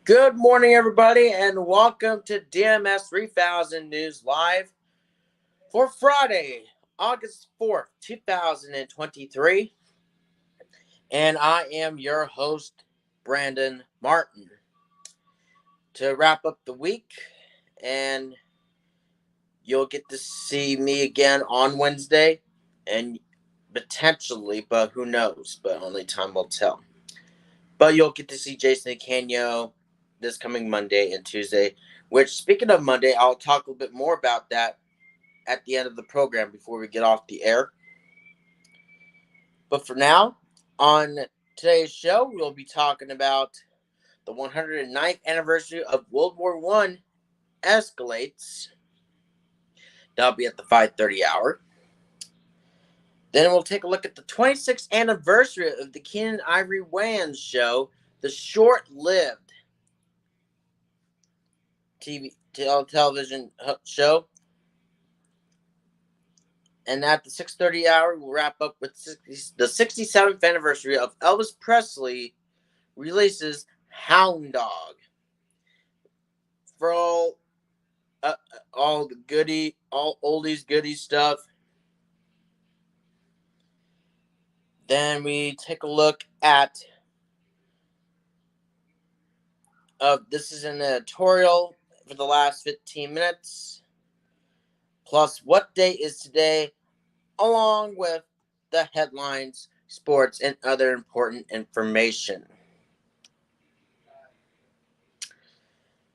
Good morning, everybody, and welcome to DMS 3000 News Live for Friday, August 4th, 2023. And I am your host, Brandon Martin. To wrap up the week, and you'll get to see me again on Wednesday, and potentially, but who knows, but only time will tell. But you'll get to see Jason Canyo this coming Monday and Tuesday, which, speaking of Monday, I'll talk a little bit more about that at the end of the program before we get off the air. But for now, on today's show, we'll be talking about the 109th anniversary of World War I escalates. That'll be at the 5:30 hour. Then we'll take a look at the 26th anniversary of the Keenen Ivory Wayans show, the short-lived television show. And at the 6:30 hour, we'll wrap up with the 67th anniversary of Elvis Presley releases Hound Dog. For all the oldies goodie stuff. Then we take a look at this is an editorial for the last 15 minutes. Plus, what day is today, along with the headlines, sports, and other important information.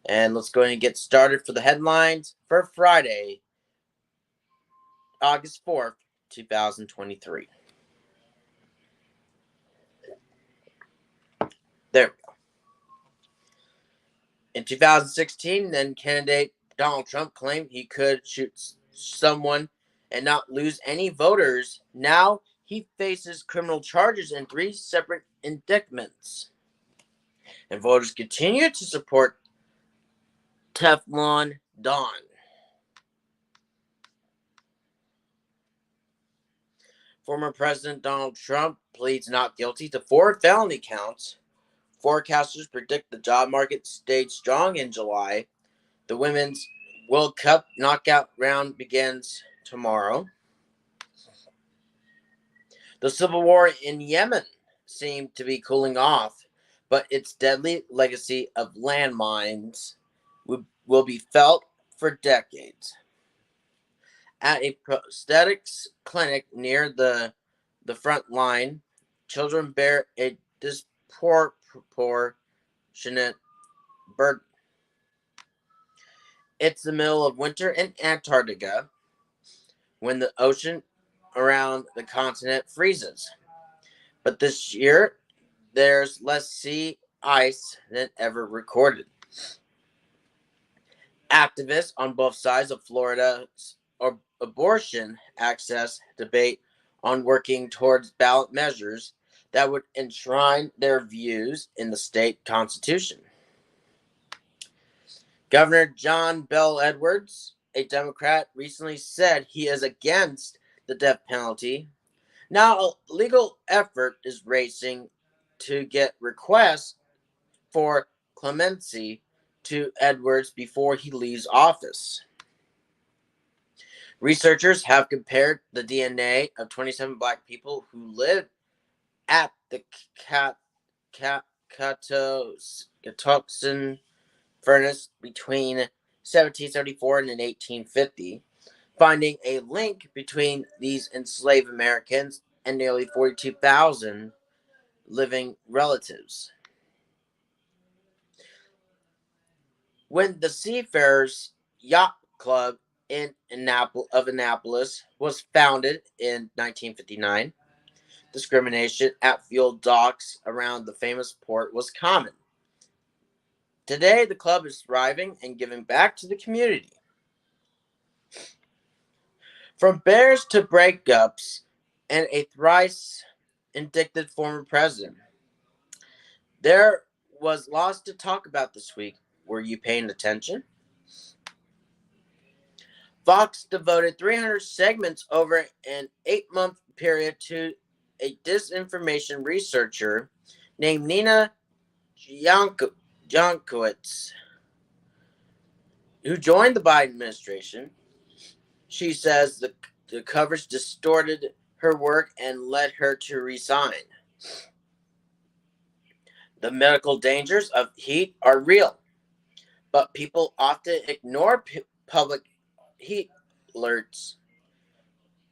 And let's go ahead and get started for the headlines for Friday, August 4th, 2023. There we go. In 2016, then candidate Donald Trump claimed he could shoot someone and not lose any voters. Now he faces criminal charges and 3 separate indictments. And voters continue to support Teflon Don. Former President Donald Trump pleads not guilty to 4 felony counts. Forecasters predict the job market stayed strong in July. The Women's World Cup knockout round begins tomorrow. The civil war in Yemen seemed to be cooling off, but its deadly legacy of landmines will be felt for decades. At a prosthetics clinic near the front line, children bear a disproportionate burden. It's the middle of winter in Antarctica when the ocean around the continent freezes. But this year, there's less sea ice than ever recorded. Activists on both sides of Florida's abortion access debate on working towards ballot measures that would enshrine their views in the state constitution. Governor John Bel Edwards, a Democrat, recently said he is against the death penalty. Now a legal effort is racing to get requests for clemency to Edwards before he leaves office. Researchers have compared the DNA of 27 black people who lived at the Catoctin furnace between 1774 and 1850, finding a link between these enslaved Americans and nearly 42,000 living relatives. When the Seafarers Yacht Club of Annapolis was founded in 1959, discrimination at fuel docks around the famous port was common. Today, the club is thriving and giving back to the community. From bears to breakups and a thrice indicted former president, there was lots to talk about this week. Were you paying attention? Fox devoted 300 segments over an 8-month period to a disinformation researcher named Nina Jankowicz, who joined the Biden administration. She says the coverage distorted her work and led her to resign. The medical dangers of heat are real, but people often ignore public heat alerts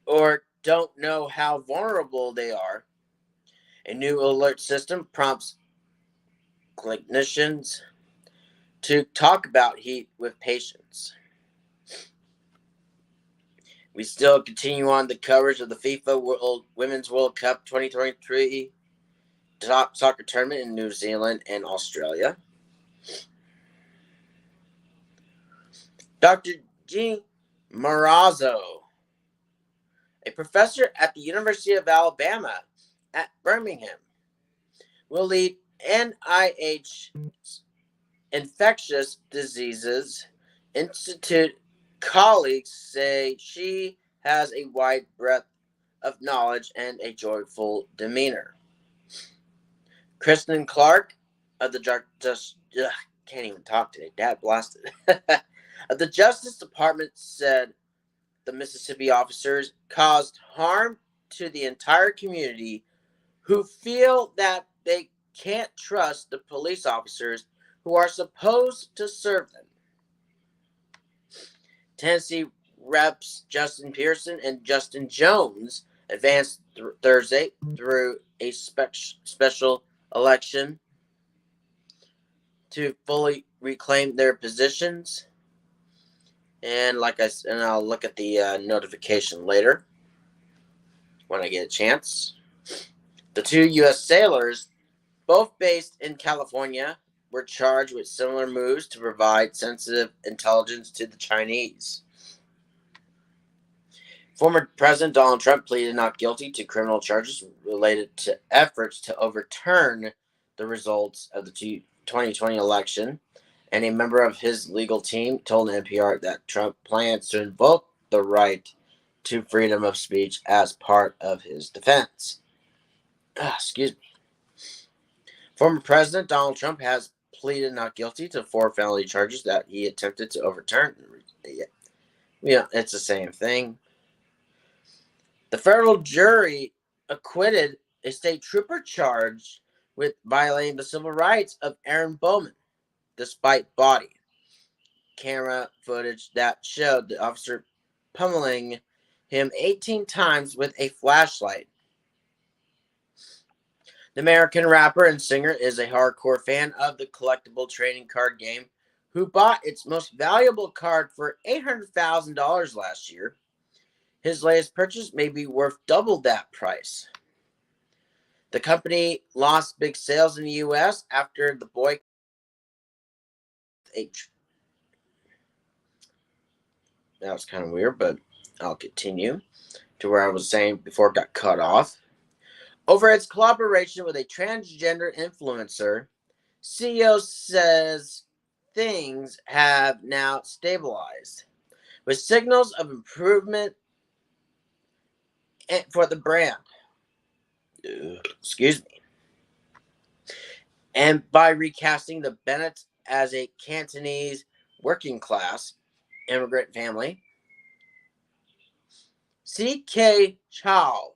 or don't know how vulnerable they are. A new alert system prompts clinicians to talk about heat with patients. We still continue on the coverage of the FIFA Women's World Cup 2023 soccer tournament in New Zealand and Australia. Dr. G. Marazzo, a professor at the University of Alabama at Birmingham, will lead NIH's Infectious Diseases Institute. Colleagues say she has a wide breadth of knowledge and a joyful demeanor. Kristen Clark of the can't even talk today. Dad blasted. Of the Justice Department said the Mississippi officers caused harm to the entire community who feel that they can't trust the police officers who are supposed to serve them. Tennessee Reps Justin Pearson and Justin Jones advanced Thursday through a special election to fully reclaim their positions. And I'll look at the notification later when I get a chance. The two U.S. sailors, both based in California, were charged with similar moves to provide sensitive intelligence to the Chinese. Former President Donald Trump pleaded not guilty to criminal charges related to efforts to overturn the results of the 2020 election, and a member of his legal team told NPR that Trump plans to invoke the right to freedom of speech as part of his defense. Excuse me. Former President Donald Trump has pleaded not guilty to 4 felony charges that he attempted to overturn. Yeah, it's the same thing. The federal jury acquitted a state trooper charged with violating the civil rights of Aaron Bowman, despite body camera footage that showed the officer pummeling him 18 times with a flashlight. The American rapper and singer is a hardcore fan of the collectible trading card game who bought its most valuable card for $800,000 last year. His latest purchase may be worth double that price. The company lost big sales in the U.S. after the boycott. That was kind of weird, but I'll continue to where I was saying before it got cut off. Over its collaboration with a transgender influencer, CEO says things have now stabilized, with signals of improvement for the brand. Excuse me. And by recasting the Bennetts as a Cantonese working class immigrant family, C.K. Chow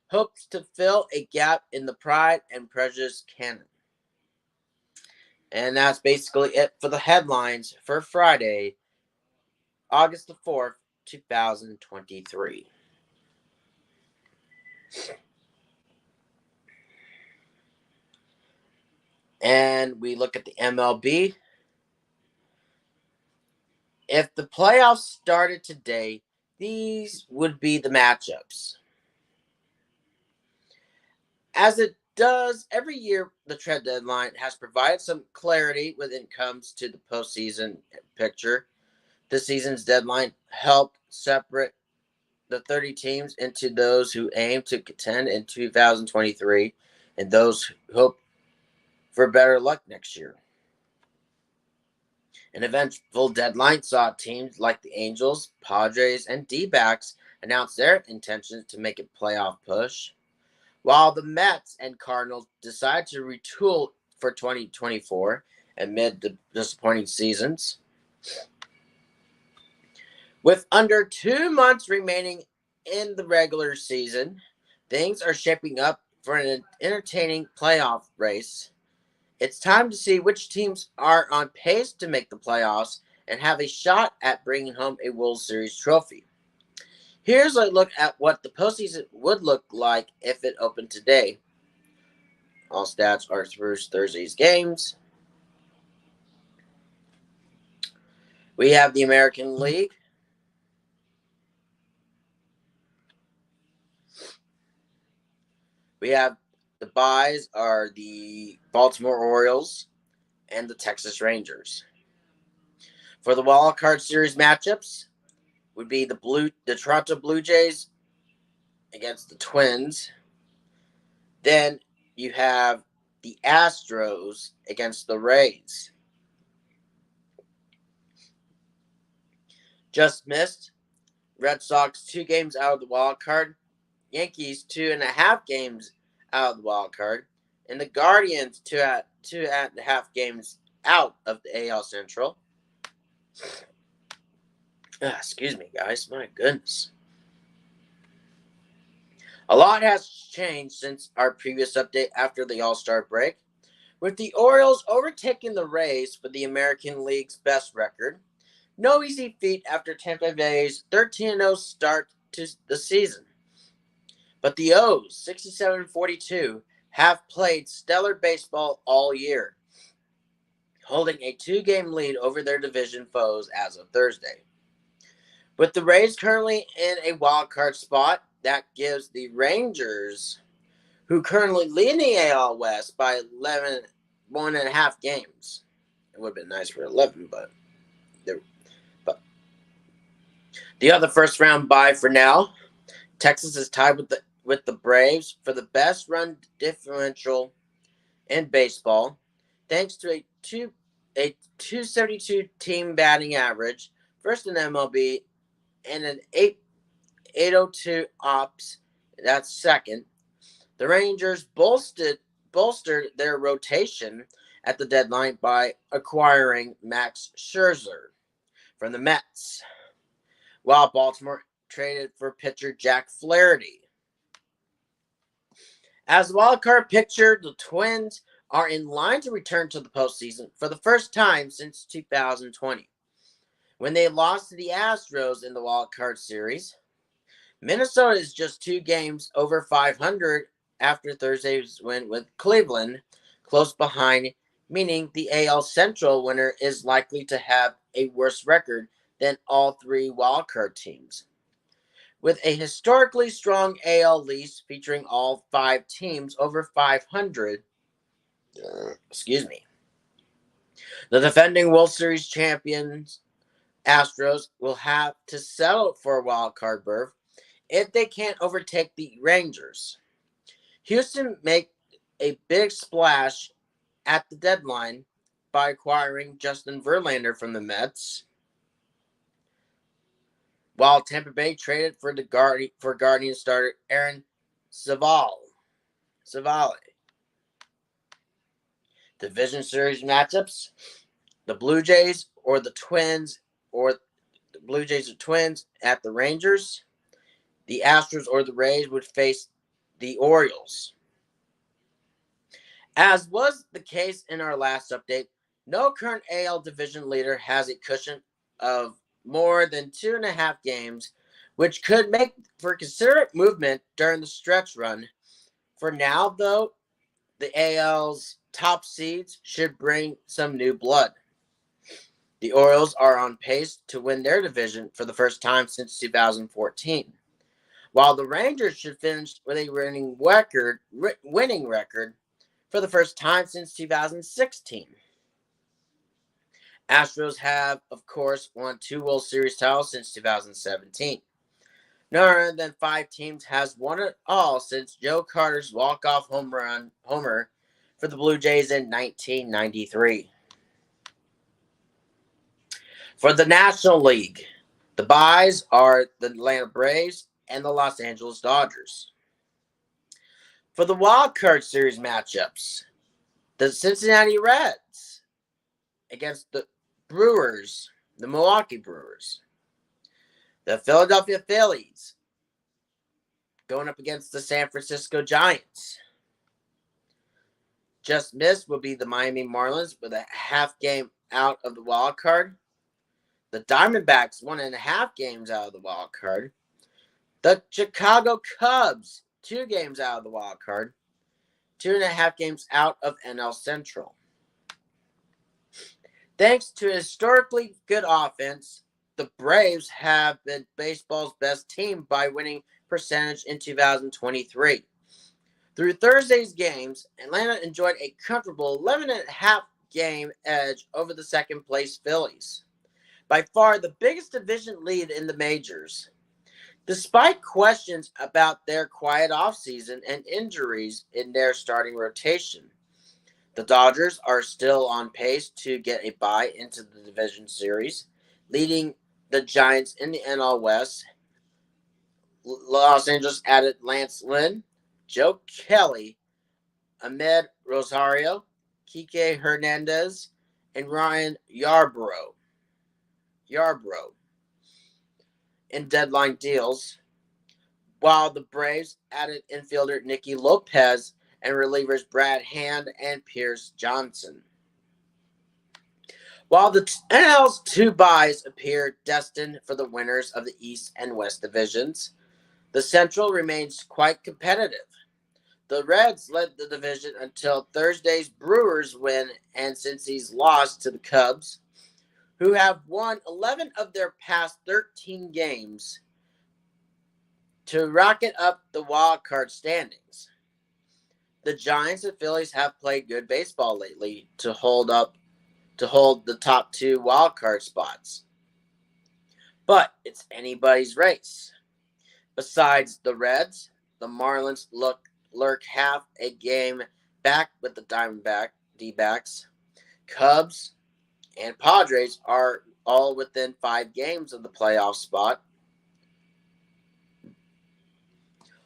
hopes to fill a gap in the Pride and Prejudice canon. And that's basically it for the headlines for Friday, August the 4th, 2023. And we look at the MLB. If the playoffs started today, these would be the matchups. As it does every year, the trade deadline has provided some clarity when it comes to the postseason picture. The season's deadline helped separate the 30 teams into those who aim to contend in 2023 and those who hope for better luck next year. An eventful deadline saw teams like the Angels, Padres, and D-backs announce their intentions to make a playoff push, while the Mets and Cardinals decided to retool for 2024 amid the disappointing seasons. With under 2 months remaining in the regular season, things are shaping up for an entertaining playoff race. It's time to see which teams are on pace to make the playoffs and have a shot at bringing home a World Series trophy. Here's a look at what the postseason would look like if it opened today. All stats are through Thursday's games. We have the American League. We have the byes are the Baltimore Orioles and the Texas Rangers. For the wild card series matchups, would be the Toronto Blue Jays against the Twins. Then you have the Astros against the Rays. Just missed. Red Sox 2 games out of the wild card. Yankees 2.5 games out of the wild card. And the Guardians 2.5 games out of the AL Central. Excuse me, guys. My goodness. A lot has changed since our previous update after the All-Star break, with the Orioles overtaking the Rays for the American League's best record. No easy feat after Tampa Bay's 13-0 start to the season. But the O's, 67-42, have played stellar baseball all year, holding a 2-game lead over their division foes as of Thursday. With the Rays currently in a wild card spot, that gives the Rangers, who currently lead the AL West by 1.5 games. It would have been nice for 11, but the other first round bye for now. Texas is tied with the Braves for the best run differential in baseball, thanks to a 272 team batting average, first in MLB, and an 802 ops, that's second. The Rangers bolstered their rotation at the deadline by acquiring Max Scherzer from the Mets, while Baltimore traded for pitcher Jack Flaherty. As the wildcard picture, the Twins are in line to return to the postseason for the first time since 2020, when they lost to the Astros in the wildcard series. Minnesota is just 2 games over 500 after Thursday's win with Cleveland, close behind, meaning the AL Central winner is likely to have a worse record than all 3 wildcard teams. With a historically strong AL East featuring all 5 teams over 500, the defending World Series champions Astros will have to settle for a wild card berth if they can't overtake the Rangers. Houston made a big splash at the deadline by acquiring Justin Verlander from the Mets, while Tampa Bay traded for Guardians starter Aaron Civale. Division series matchups: the Blue Jays or the Twins, or the Blue Jays or Twins at the Rangers. The Astros or the Rays would face the Orioles. As was the case in our last update, no current AL division leader has a cushion of more than 2.5 games, which could make for considerable movement during the stretch run. For now, though, the AL's top seeds should bring some new blood. The Orioles are on pace to win their division for the first time since 2014, while the Rangers should finish with a winning record for the first time since 2016. Astros have, of course, won 2 World Series titles since 2017. No other than 5 teams has won it all since Joe Carter's walk-off homer for the Blue Jays in 1993. For the National League, the byes are the Atlanta Braves and the Los Angeles Dodgers. For the Wild Card Series matchups, The Cincinnati Reds against the Brewers, the Milwaukee Brewers. The Philadelphia Phillies going up against the San Francisco Giants. Just missed will be the Miami Marlins with a half game out of the wild card. The Diamondbacks 1.5 games out of the wild card. The Chicago Cubs 2 games out of the wild card. 2.5 games out of NL Central. Thanks to a historically good offense, the Braves have been baseball's best team by winning percentage in 2023. Through Thursday's games, Atlanta enjoyed a comfortable 11.5 game edge over the second place Phillies. By far the biggest division lead in the majors. Despite questions about their quiet offseason and injuries in their starting rotation, the Dodgers are still on pace to get a bye into the division series, leading the Giants in the NL West. Los Angeles added Lance Lynn, Joe Kelly, Ahmed Rosario, Kike Hernandez, and Ryan Yarbrough in deadline deals, while the Braves added infielder Nicky Lopez and relievers Brad Hand and Pierce Johnson. While the NL's 2 byes appear destined for the winners of the East and West divisions, the Central remains quite competitive. The Reds led the division until Thursday's Brewers win and Cincy's loss to the Cubs, who have won 11 of their past 13 games to rocket up the wild card standings. The Giants and Phillies have played good baseball lately to hold the top 2 wild card spots. But it's anybody's race. Besides the Reds, the Marlins lurk half a game back with the D-backs. Cubs and Padres are all within 5 games of the playoff spot.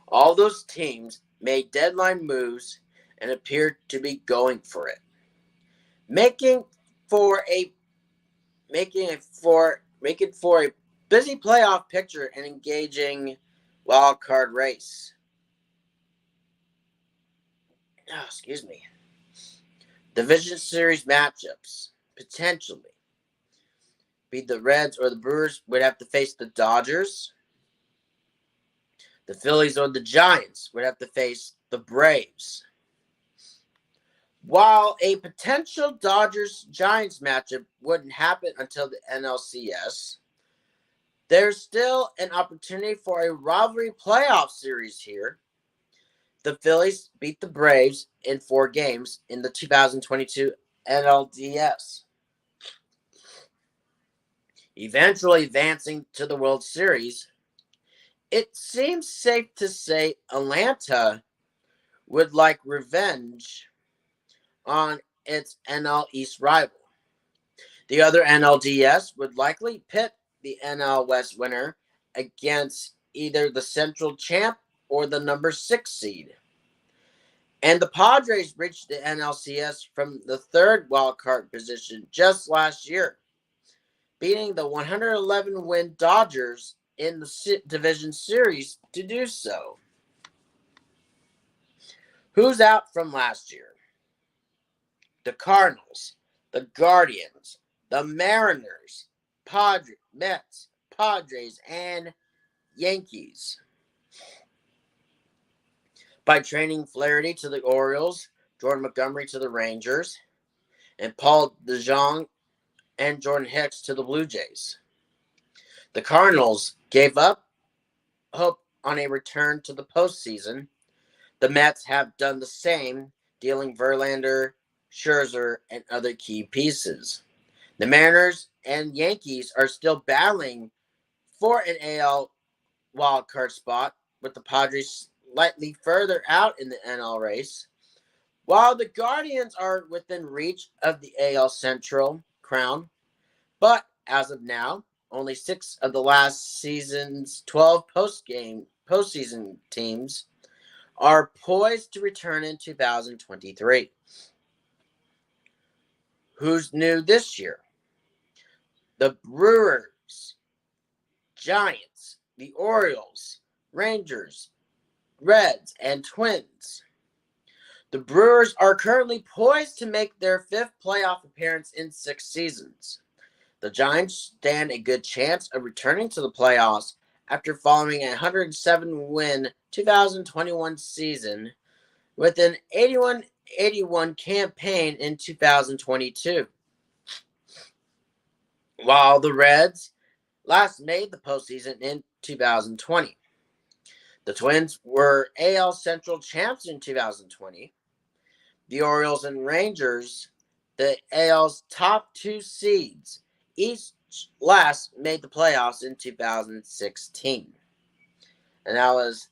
All those teams made deadline moves and appeared to be going for it, making for a busy playoff picture and engaging wild card race. Division series matchups potentially be the Reds or the Brewers would have to face the Dodgers. The Phillies or the Giants would have to face the Braves. While a potential Dodgers-Giants matchup wouldn't happen until the NLCS, there's still an opportunity for a rivalry playoff series here. The Phillies beat the Braves in 4 games in the 2022 NLDS, eventually advancing to the World Series. It seems safe to say Atlanta would like revenge on its NL East rival. The other NLDS would likely pit the NL West winner against either the Central champ or the number 6 seed. And the Padres reached the NLCS from the 3rd wildcard position just last year, beating the 111-win Dodgers in the division series to do so. Who's out from last year? The Cardinals, the Guardians, the Mariners, Mets, Padres, and Yankees. By trading Flaherty to the Orioles, Jordan Montgomery to the Rangers, and Paul DeJong and Jordan Hicks to the Blue Jays. The Cardinals gave up hope on a return to the postseason. The Mets have done the same, dealing Verlander, Scherzer, and other key pieces. The Mariners and Yankees are still battling for an AL wildcard spot, with the Padres slightly further out in the NL race, while the Guardians are within reach of the AL Central crown. But as of now, only 6 of the last season's 12 postseason teams are poised to return in 2023. Who's new this year? The Brewers, Giants, the Orioles, Rangers, Reds, and Twins. The Brewers are currently poised to make their 5th playoff appearance in 6 seasons. The Giants stand a good chance of returning to the playoffs after following a 107-win 2021 season with an 81-81 campaign in 2022. While the Reds last made the postseason in 2020. The Twins were AL Central champs in 2020. The Orioles and Rangers, the AL's top 2 seeds, each last made the playoffs in 2016. And that was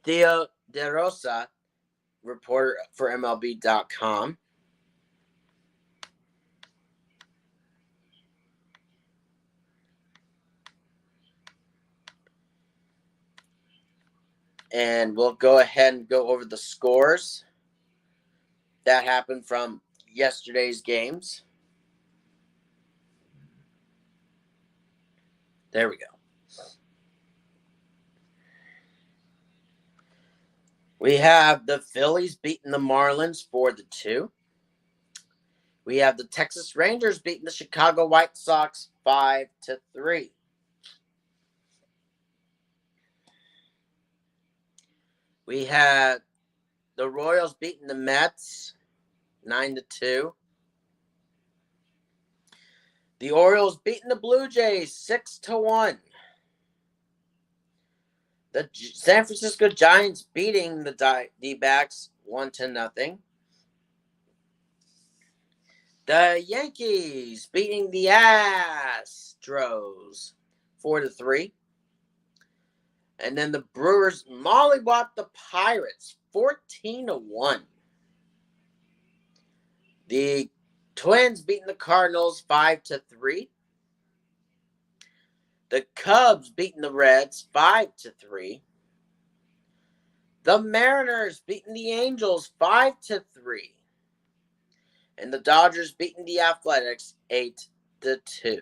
Theo DeRosa, reporter for MLB.com. And we'll go ahead and go over the scores that happened from yesterday's games. There we go. We have the Phillies beating the Marlins 4-2. We have the Texas Rangers beating the Chicago White Sox 5-3. We had the Royals beating the Mets 9-2. The Orioles beating the Blue Jays 6-1. The San Francisco Giants beating the D-backs 1-0. The Yankees beating the Astros 4-3. And then the Brewers mollywopped the Pirates 14-1. The Twins beating the Cardinals 5-3. The Cubs beating the Reds 5-3. The Mariners beating the Angels 5-3. And the Dodgers beating the Athletics 8-2.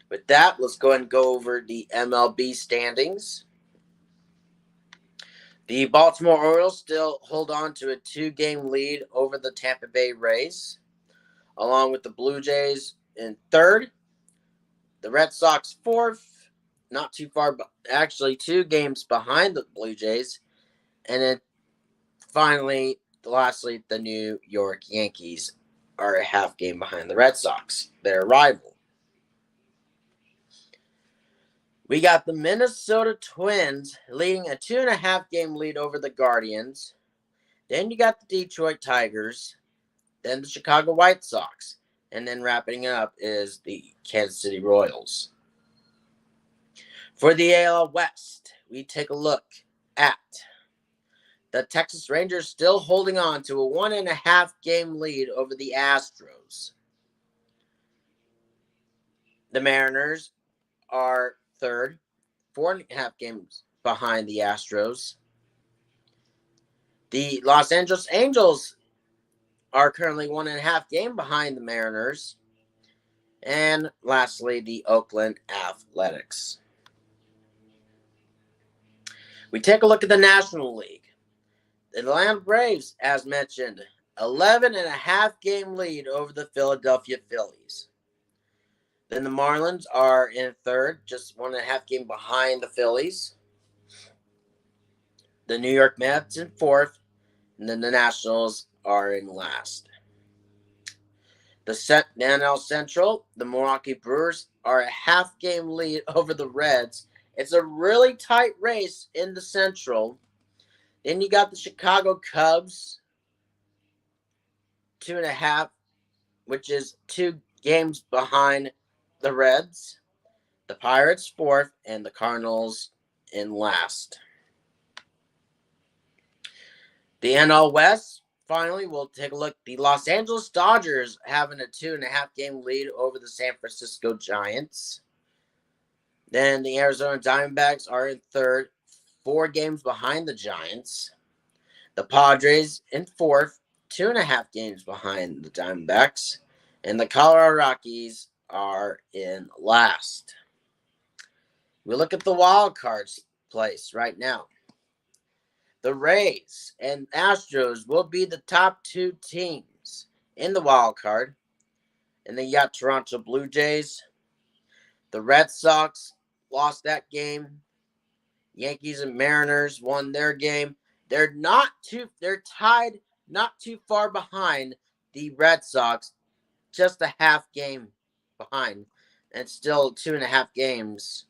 With that, let's go ahead and go over the MLB standings. The Baltimore Orioles still hold on to a 2-game lead over the Tampa Bay Rays, along with the Blue Jays in 3rd. The Red Sox 4th, not too far, but actually 2 games behind the Blue Jays. And then finally, lastly, the New York Yankees are a half game behind the Red Sox, their rival. We got the Minnesota Twins leading a 2.5-game lead over the Guardians. Then you got the Detroit Tigers. Then the Chicago White Sox. And then wrapping it up is the Kansas City Royals. For the AL West, we take a look at the Texas Rangers still holding on to a 1.5-game lead over the Astros. The Mariners are 3rd, 4.5 games behind the Astros. The Los Angeles Angels are currently 1.5 game behind the Mariners. And lastly, the Oakland Athletics. We take a look at the National League. The Atlanta Braves, as mentioned, 11.5-game lead over the Philadelphia Phillies. Then the Marlins are in 3rd, just 1.5 game behind the Phillies. The New York Mets in 4th, and then the Nationals are in last. The NL Central, the Milwaukee Brewers are a half-game lead over the Reds. It's a really tight race in the Central. Then you got the Chicago Cubs, 2.5, which is 2 games behind the Reds. The Pirates 4th, and the Cardinals in last. The NL West, finally, we'll take a look. The Los Angeles Dodgers having a 2.5-game lead over the San Francisco Giants. Then the Arizona Diamondbacks are in 3rd, 4 games behind the Giants. The Padres in 4th, 2.5 games behind the Diamondbacks, and the Colorado Rockies are in last. We look at the wild cards place right now. The Rays and Astros will be the top 2 teams in the wild card. And then you got Toronto Blue Jays. The Red Sox lost that game. Yankees and Mariners won their game. They're tied not too far behind the Red Sox, just a half game behind, and still 2.5 games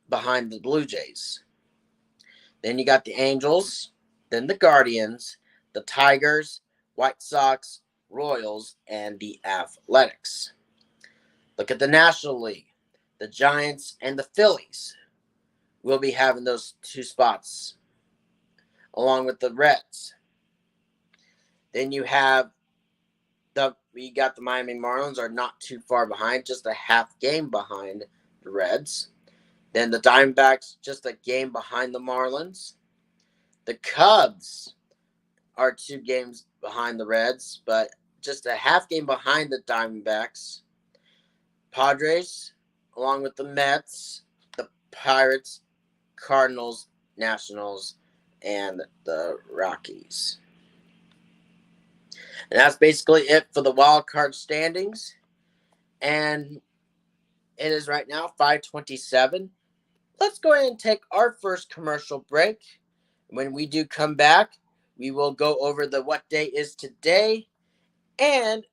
behind the Blue Jays. Then you got the Angels, then the Guardians, the Tigers, White Sox, Royals, and the Athletics. Look at the National League. The Giants and the Phillies will be having those 2 spots, along with the Reds. Then you got the Miami Marlins are not too far behind, just a half game behind the Reds. Then the Diamondbacks, just a game behind the Marlins. The Cubs are 2 games behind the Reds, but just a half game behind the Diamondbacks. Padres, along with the Mets, the Pirates, Cardinals, Nationals, and the Rockies. And that's basically it for the wild card standings. And it is right now 5:27. Let's go ahead and take our first commercial break. When we do come back, we will go over the what day is today. And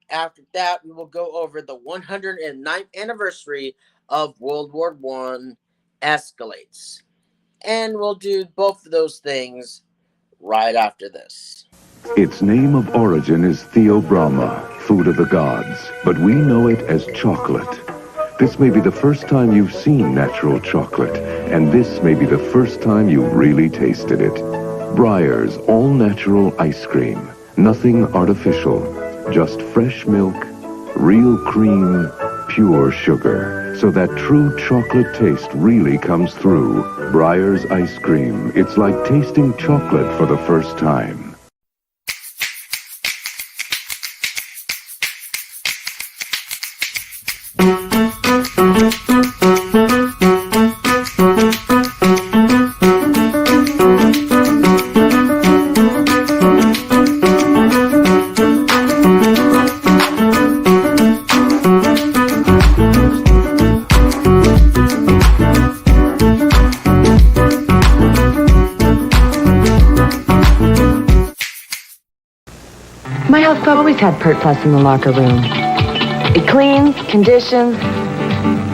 after that, we will go over the 109th anniversary of World War I escalates. And we'll do both of those things right after this. Its name of origin is Theobrahma, food of the gods, but we know it as chocolate. This may be the first time you've seen natural chocolate, and this may be the first time you've really tasted it. Breyers all-natural ice cream. Nothing artificial, just fresh milk, real cream, pure sugar. So that true chocolate taste really comes through. Breyers ice cream. It's like tasting chocolate for the first time. My health club always had Pert Plus in the locker room. It cleans, conditions.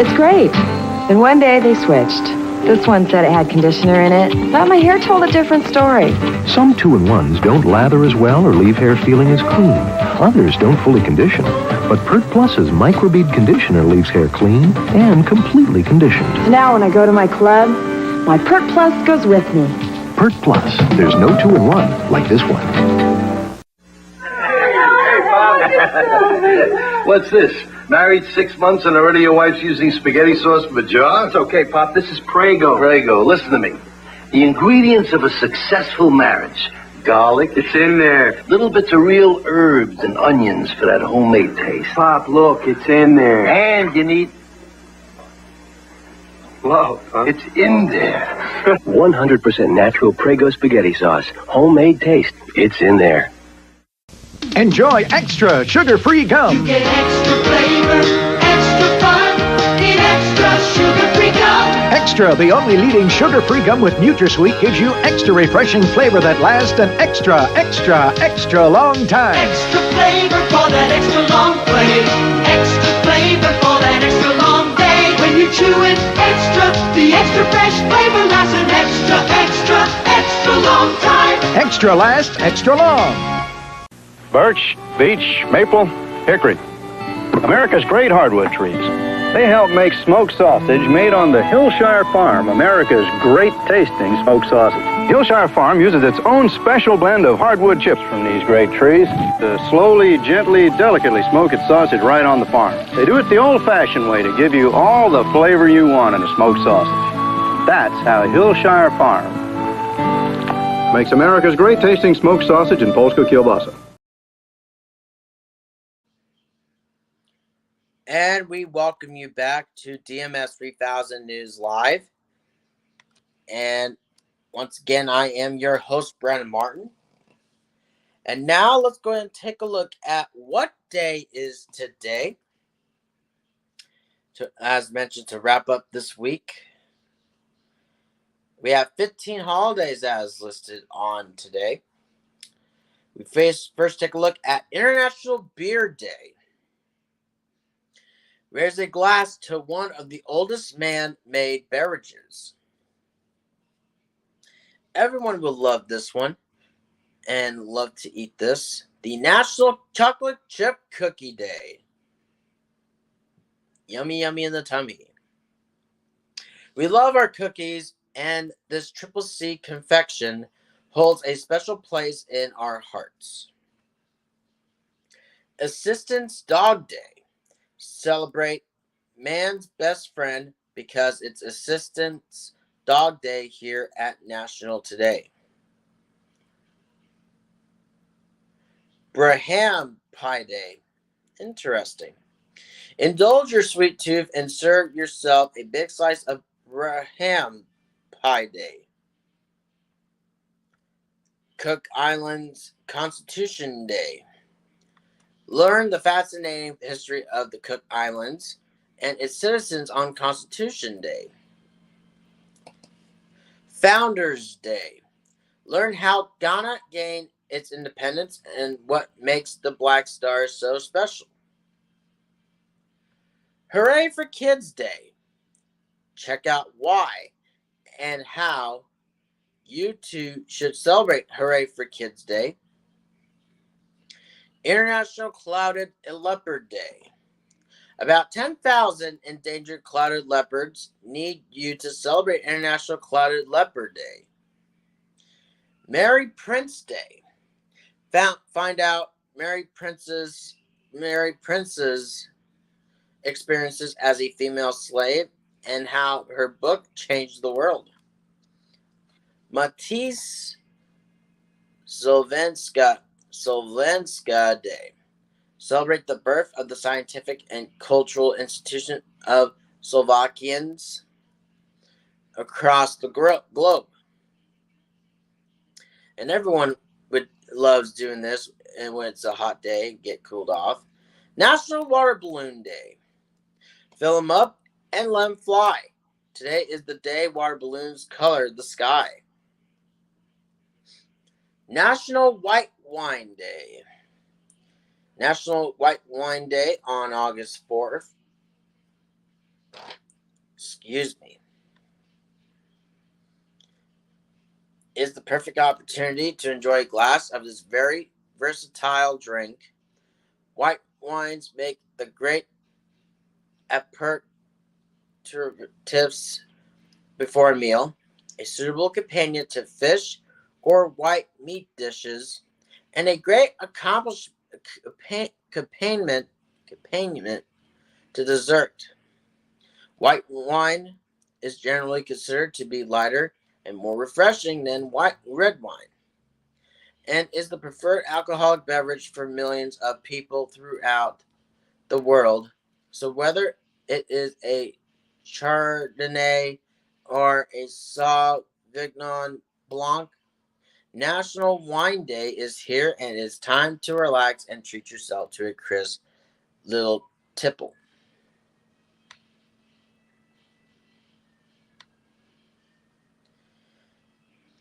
It's great. Then one day they switched. This one said it had conditioner in it, but my hair told a different story. Some 2-in-1s don't lather as well or leave hair feeling as clean. Others don't fully condition. But Pert Plus's microbead conditioner leaves hair clean and completely conditioned. So now when I go to my club, my Pert Plus goes with me. Pert Plus. There's no 2-in-1 like this one. What's this? Married 6 months and already your wife's using spaghetti sauce for jar? It's okay, Pop. This is Prego. Prego, listen to me. The ingredients of a successful marriage. Garlic. It's in there. Little bits of real herbs and onions for that homemade taste. Pop, look, it's in there. And you need... Whoa, huh? It's in there. 100% natural Prego spaghetti sauce. Homemade taste. It's in there. Enjoy extra sugar-free gum. You get extra flavor, extra fun, in extra sugar-free gum. Extra, the only leading sugar-free gum with NutraSweet, gives you extra refreshing flavor that lasts an extra, extra, extra long time. Extra flavor for that extra long play. Extra flavor for that extra long day. When you chew it extra, the extra fresh flavor lasts an extra, extra, extra long time. Extra lasts extra long. Birch, beech, maple, hickory. America's great hardwood trees. They help make smoked sausage made on the Hillshire Farm, America's great tasting smoked sausage. Hillshire Farm uses its own special blend of hardwood chips from these great trees to slowly, gently, delicately smoke its sausage right on the farm. They do it the old-fashioned way to give you all the flavor you want in a smoked sausage. That's how Hillshire Farm makes America's great tasting smoked sausage in Polska kielbasa. And we welcome you back to DMS 3000 News Live. And once again, I am your host, Brandon Martin. And now let's go ahead and take a look at what day is today. As mentioned, to wrap up this week, we have 15 holidays as listed on today. We first take a look at International Beer Day. Raise a glass to one of the oldest man-made beverages. Everyone will love this one and love to eat this. The National Chocolate Chip Cookie Day. Yummy, yummy in the tummy. We love our cookies, and this Triple C confection holds a special place in our hearts. Assistance Dog Day. Celebrate man's best friend because it's Assistance Dog Day here at National today. Braham Pie Day. Interesting. Indulge your sweet tooth and serve yourself a big slice of Braham Pie Day. Cook Islands Constitution Day. Learn the fascinating history of the Cook Islands and its citizens on Constitution Day. Founders Day. Learn how Ghana gained its independence and what makes the Black Stars so special. Hooray for Kids Day. Check out why and how you too should celebrate Hooray for Kids Day. International Clouded Leopard Day. About 10,000 endangered clouded leopards need you to celebrate International Clouded Leopard Day. Mary Prince Day. Find out Mary Prince's experiences as a female slave and how her book changed the world. Matisse Slovenska Day. Celebrate the birth of the scientific and cultural institution of Slovakians across the globe. And everyone loves doing this, and when it's a hot day, get cooled off. National Water Balloon Day. Fill them up and let them fly. Today is the day water balloons color the sky. National White Wine Day. National White Wine Day on August 4th. Is the perfect opportunity to enjoy a glass of this very versatile drink. White wines make the great aperitifs before a meal, a suitable companion to fish or white meat dishes, and a great accompaniment to dessert. White wine is generally considered to be lighter and more refreshing than red wine, and is the preferred alcoholic beverage for millions of people throughout the world. So whether it is a Chardonnay or a Sauvignon Blanc, National Wine Day is here, and it's time to relax and treat yourself to a crisp little tipple.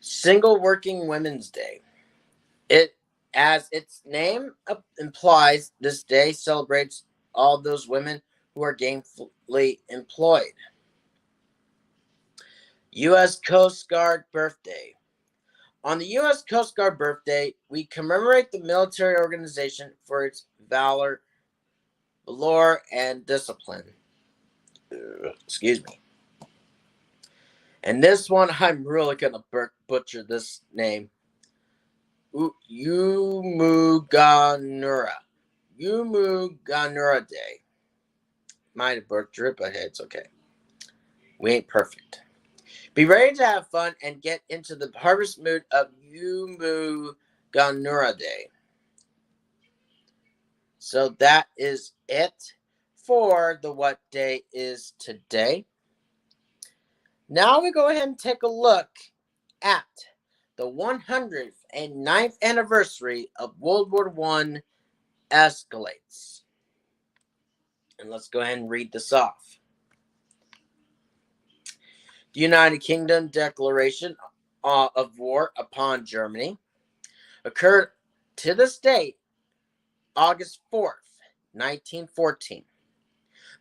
Single Working Women's Day. As its name implies, this day celebrates all those women who are gainfully employed. U.S. Coast Guard Birthday. On the U.S. Coast Guard birthday, we commemorate the military organization for its valor, and discipline. Excuse me. And this one, I'm really going to butcher this name. Umuganura. Umuganura Day. Might have butchered it, but hey, it's okay. We ain't perfect. Be ready to have fun and get into the harvest mood of Umuganura Day. So that is it for the What Day Is Today. Now we go ahead and take a look at the 109th anniversary of World War I escalates. And let's go ahead and read this off. The United Kingdom Declaration of War upon Germany occurred to this date, August 4th, 1914.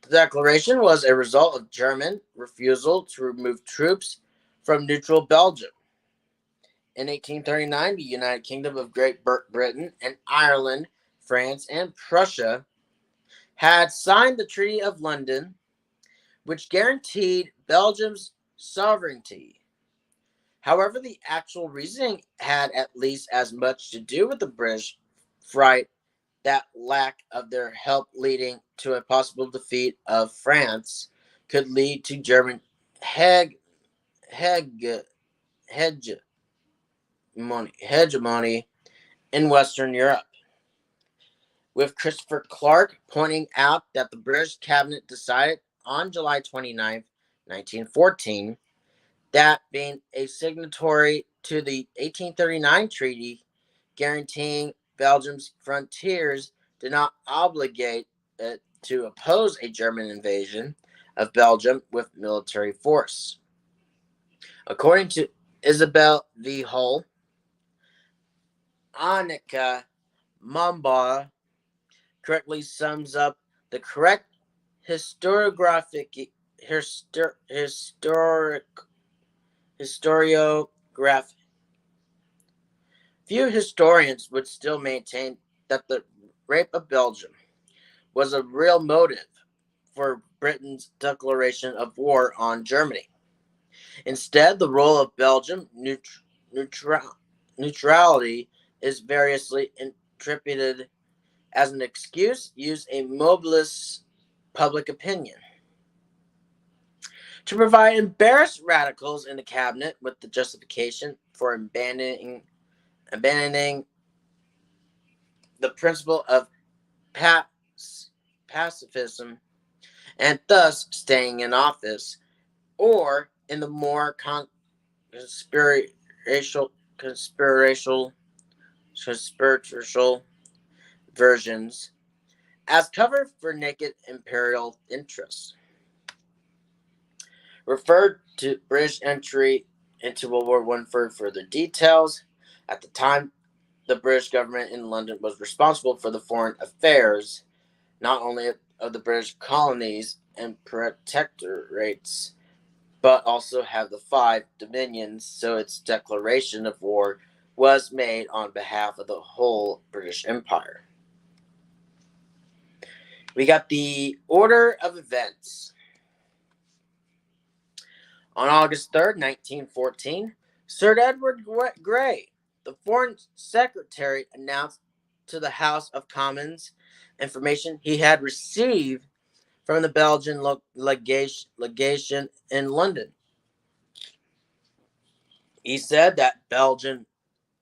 The declaration was a result of German refusal to remove troops from neutral Belgium. In 1839, the United Kingdom of Great Britain and Ireland, France, and Prussia had signed the Treaty of London, which guaranteed Belgium's sovereignty. However, the actual reasoning had at least as much to do with the British fright that lack of their help leading to a possible defeat of France could lead to German hegemony in Western Europe, with Christopher Clark pointing out that the British cabinet decided on July 29, 1914, that being a signatory to the 1839 treaty guaranteeing Belgium's frontiers did not obligate it to oppose a German invasion of Belgium with military force. According to Isabel V. Hull, Annika Mumba correctly sums up the correct historiography. Few historians would still maintain that the rape of Belgium was a real motive for Britain's declaration of war on Germany. Instead, the role of Belgium neutrality is variously interpreted as an excuse used in mobilist public opinion to provide embarrassed radicals in the cabinet with the justification for abandoning the principle of pacifism and thus staying in office, or in the more conspiratorial versions, as cover for naked imperial interests. Referred to British entry into World War I for further details. At the time, the British government in London was responsible for the foreign affairs, not only of the British colonies and protectorates, but also have the 5 dominions, so its declaration of war was made on behalf of the whole British Empire. We got the order of events. On August 3rd, 1914, Sir Edward Grey, the Foreign Secretary, announced to the House of Commons information he had received from the Belgian legation in London. He said that Belgian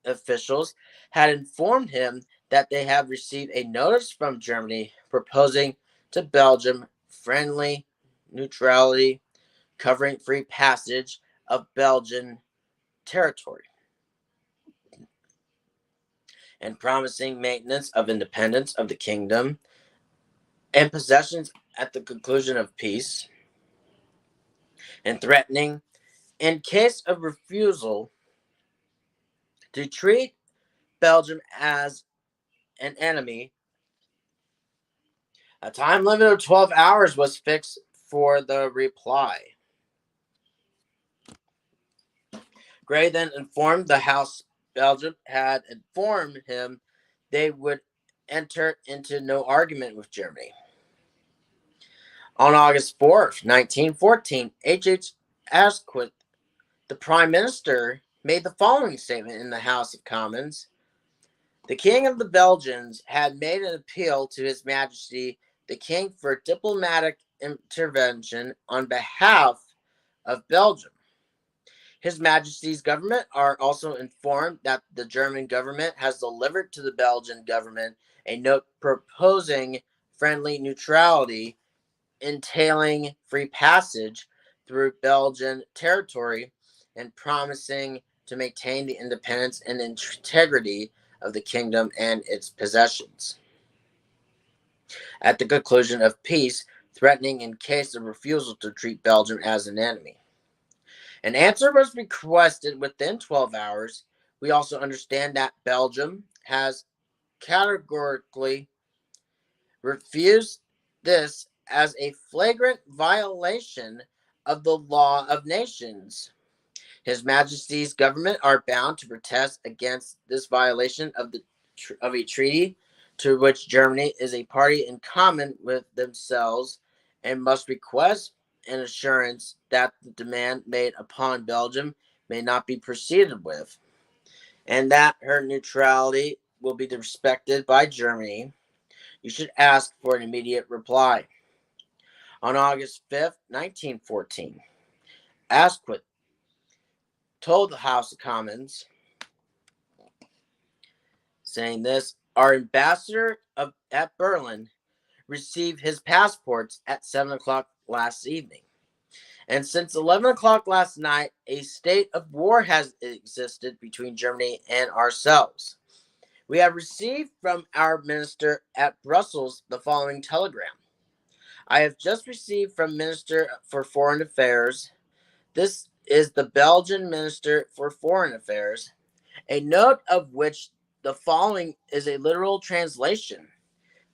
officials had informed him that they had received a notice from Germany proposing to Belgium friendly neutrality covering free passage of Belgian territory and promising maintenance of independence of the kingdom and possessions at the conclusion of peace, and threatening, in case of refusal, to treat Belgium as an enemy. A time limit of 12 hours was fixed for the reply. Grey then informed the House Belgium had informed him they would enter into no argument with Germany. On August 4th, 1914, H.H. Asquith, the Prime Minister, made the following statement in the House of Commons. The King of the Belgians had made an appeal to His Majesty the King for diplomatic intervention on behalf of Belgium. His Majesty's government are also informed that the German government has delivered to the Belgian government a note proposing friendly neutrality, entailing free passage through Belgian territory, and promising to maintain the independence and integrity of the kingdom and its possessions. At the conclusion of peace, threatening in case of refusal to treat Belgium as an enemy. An answer was requested within 12 hours. We also understand that Belgium has categorically refused this as a flagrant violation of the law of nations. His Majesty's government are bound to protest against this violation of a treaty to which Germany is a party in common with themselves, and must request an assurance that the demand made upon Belgium may not be proceeded with, and that her neutrality will be respected by Germany. You should ask for an immediate reply. On August 5th, 1914, Asquith told the House of Commons, saying this: our ambassador at Berlin received his passports at 7 o'clock last evening. And since 11 o'clock last night, a state of war has existed between Germany and ourselves. We have received from our minister at Brussels the following telegram. I have just received from Minister for Foreign Affairs, this is the Belgian Minister for Foreign Affairs, a note of which the following is a literal translation.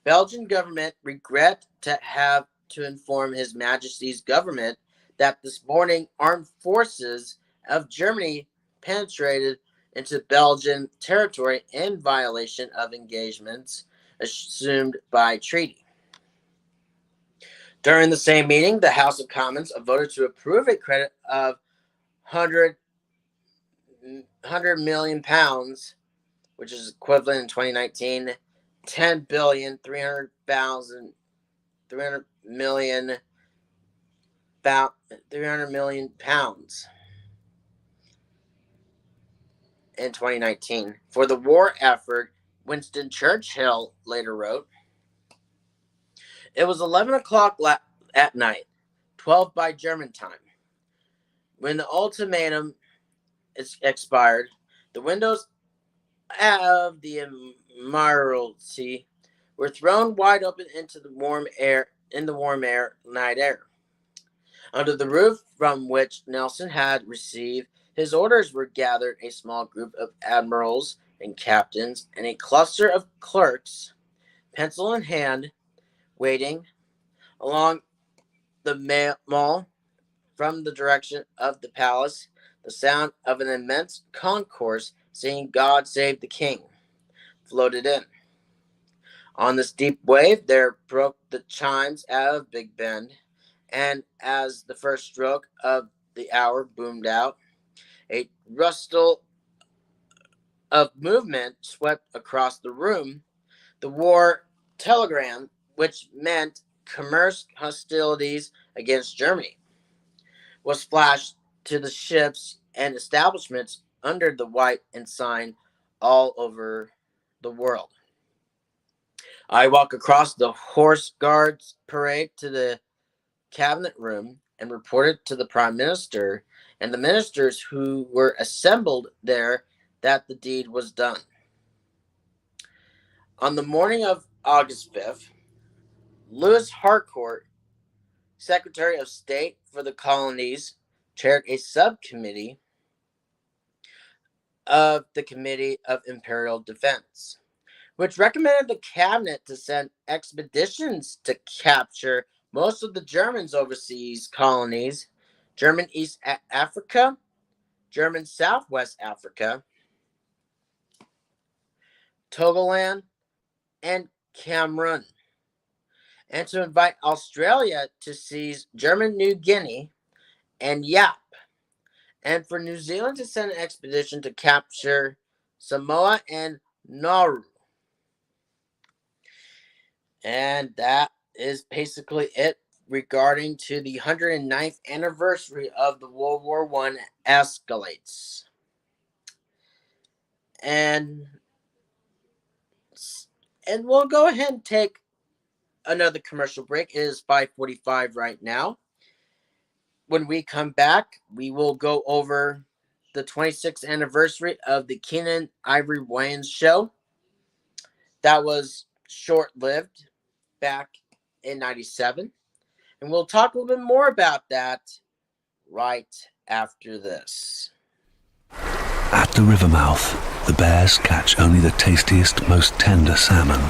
Belgian government regret to have to inform His Majesty's government that this morning armed forces of Germany penetrated into Belgian territory in violation of engagements assumed by treaty. During the same meeting, the House of Commons voted to approve a credit of £100 million, which is equivalent in 2019, 300 million pounds in 2019 for the war effort. Winston Churchill later wrote, it was 11 o'clock at night, 12 by German time, when the ultimatum expired. The windows of the Admiralty were thrown wide open into the warm air, night air. Under the roof from which Nelson had received his orders were gathered a small group of admirals and captains and a cluster of clerks, pencil in hand, waiting along the mall from the direction of the palace. The sound of an immense concourse singing God Save the King floated in. On this deep wave there broke the chimes of Big Ben, and as the first stroke of the hour boomed out, a rustle of movement swept across the room. The war telegram, which meant commerce hostilities against Germany, was flashed to the ships and establishments under the white ensign all over the world. I walk across the Horse Guards parade to the cabinet room and reported to the Prime Minister and the ministers who were assembled there that the deed was done. On the morning of August 5th, Louis Harcourt, Secretary of State for the Colonies, chaired a subcommittee of the Committee of Imperial Defense, which recommended the cabinet to send expeditions to capture most of the Germans' overseas colonies, German East Africa, German Southwest Africa, Togoland, and Cameroon, and to invite Australia to seize German New Guinea and Yap, and for New Zealand to send an expedition to capture Samoa and Nauru. And that is basically it regarding to the 109th anniversary of the World War I escalates. And we'll go ahead and take another commercial break. It is 5:45 right now. When we come back, we will go over the 26th anniversary of the Keenen Ivory Wayans show. That was short-lived back in 97. And we'll talk a little bit more about that right after this. At the river mouth, the bears catch only the tastiest, most tender salmon.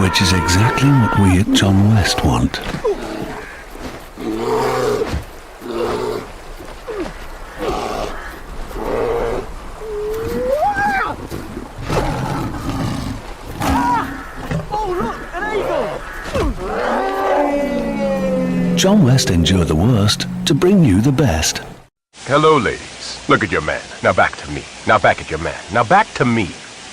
Which is exactly what we at John West want. John West endure the worst to bring you the best. Hello, ladies. Look at your man. Now back to me. Now back at your man. Now back to me.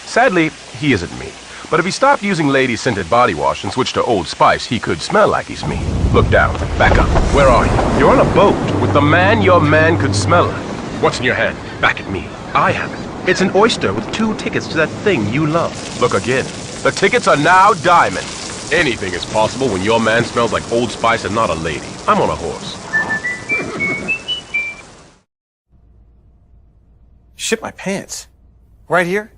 Sadly, he isn't me. But if he stopped using lady-scented body wash and switched to Old Spice, he could smell like he's me. Look down. Back up. Where are you? You're on a boat with the man your man could smell like. What's in your hand? Back at me. I have it. It's an oyster with 2 tickets to that thing you love. Look again. The tickets are now diamond. Anything is possible when your man smells like Old Spice and not a lady. I'm on a horse. Ship my pants? Right here?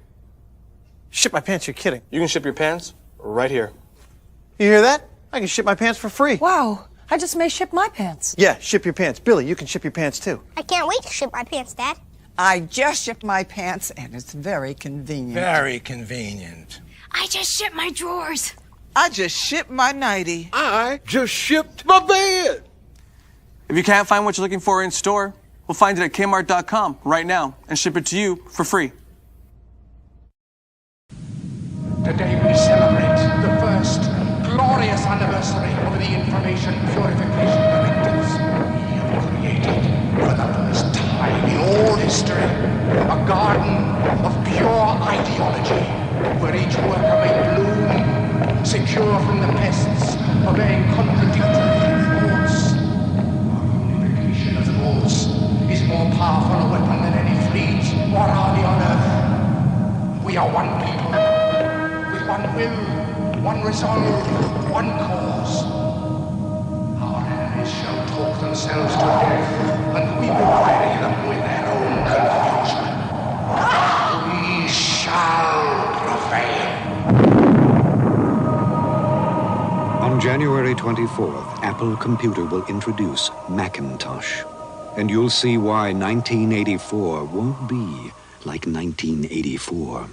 Ship my pants, you're kidding. You can ship your pants right here. You hear that? I can ship my pants for free. Wow, I just may ship my pants. Yeah, ship your pants. Billy, you can ship your pants too. I can't wait to ship my pants, Dad. I just shipped my pants and it's very convenient. Very convenient. I just shipped my drawers. I just shipped my nightie. I just shipped my bed. If you can't find what you're looking for in store, we'll find it at Kmart.com right now and ship it to you for free. Today we celebrate the first glorious anniversary of the Information Purification Directives. We have created, for the first time in all history, a garden of pure ideology, where each worker may bloom, secure from the pests of a contradictory thoughts. Our unification of thoughts is more powerful a weapon than any fleet or army on earth. We are one people, with one will, one resolve, one cause. Our enemies shall talk themselves to death, and we will bury them with their own confusion. We shall prevail. On January 24th, Apple Computer will introduce Macintosh. And you'll see why 1984 won't be like 1984.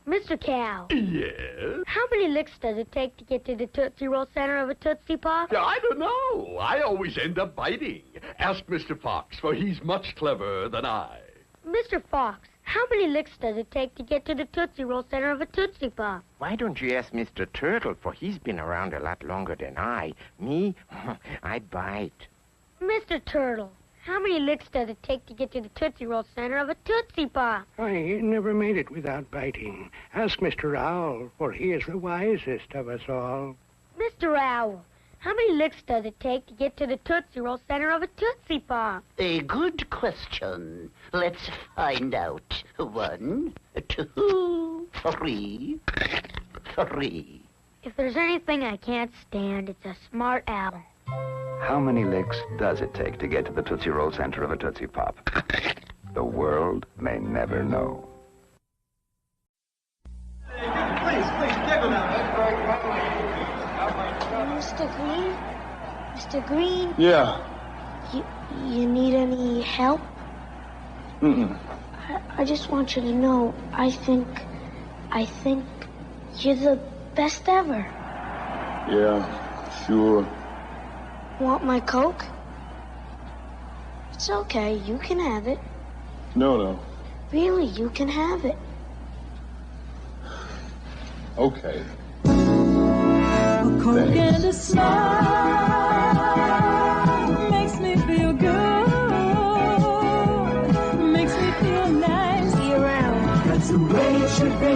Mr. Cow. Yes? How many licks does it take to get to the Tootsie Roll center of a Tootsie Pop? I don't know. I always end up biting. Ask Mr. Fox, for he's much cleverer than I. Mr. Fox, how many licks does it take to get to the Tootsie Roll center of a Tootsie Pop? Why don't you ask Mr. Turtle, for he's been around a lot longer than I. Me? I bite. Mr. Turtle, how many licks does it take to get to the Tootsie Roll center of a Tootsie Pop? I never made it without biting. Ask Mr. Owl, for he is the wisest of us all. Mr. Owl, how many licks does it take to get to the Tootsie Roll center of a Tootsie Pop? A good question. Let's find out. 1, 2, 3. If there's anything I can't stand, it's a smart owl. How many licks does it take to get to the Tootsie Roll center of a Tootsie Pop? The world may never know. Please, take them out. Mr. Green? Mr. Green? Yeah. You need any help? Mm-mm. I just want you to know, I think you're the best ever. Yeah, sure. Want my Coke? It's okay, you can have it. No. Really, you can have it. Okay. A Coke and a smile makes me feel good. Makes me feel nice. Be around. That's the way it should be.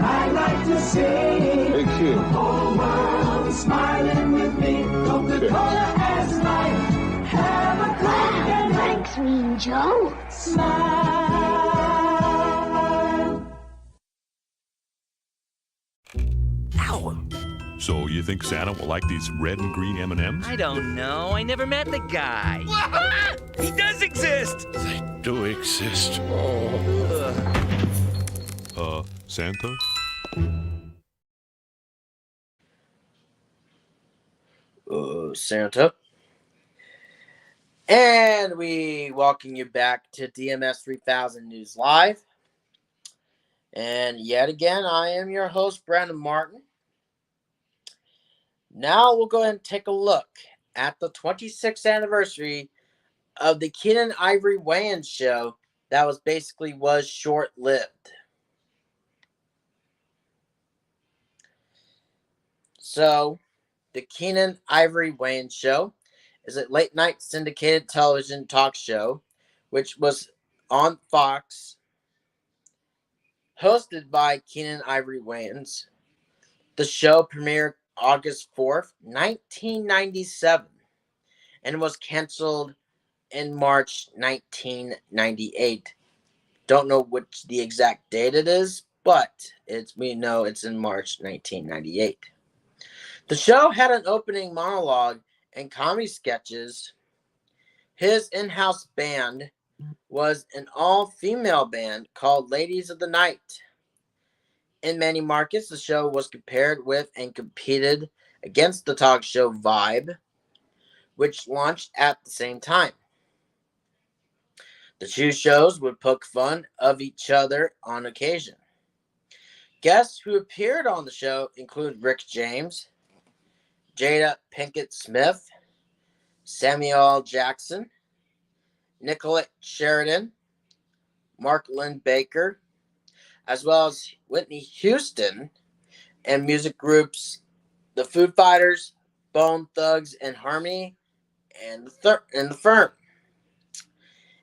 I like to see Hey, kid. the whole world smiling with me. Coca-Cola has life. Have a Coke and Thanks, Mean Joe. smile. Ow! So you think Santa will like these red and green M&Ms? I don't know. I never met the guy. He does exist! They do exist. Santa? Santa. And we welcome you back to DMS 3000 News Live. And yet again, I am your host, Brandon Martin. Now we'll go ahead and take a look at the 26th anniversary of the Keenen Ivory Wayans show that was short-lived. So, the Keenen Ivory Wayans show is a late-night syndicated television talk show, which was on Fox, hosted by Keenen Ivory Wayans. The show premiered August 4th, 1997, and was canceled in March 1998. Don't know which the exact date it is, but we know it's in March 1998. The show had an opening monologue and comedy sketches. His in-house band was an all-female band called Ladies of the Night. In many markets, the show was compared with and competed against the talk show Vibe, which launched at the same time. The two shows would poke fun of each other on occasion. Guests who appeared on the show include Rick James, Jada Pinkett Smith, Samuel Jackson, Nicolette Sheridan, Mark Lynn Baker, as well as Whitney Houston, and music groups The Foo Fighters, Bone Thugs and Harmony, and the Firm.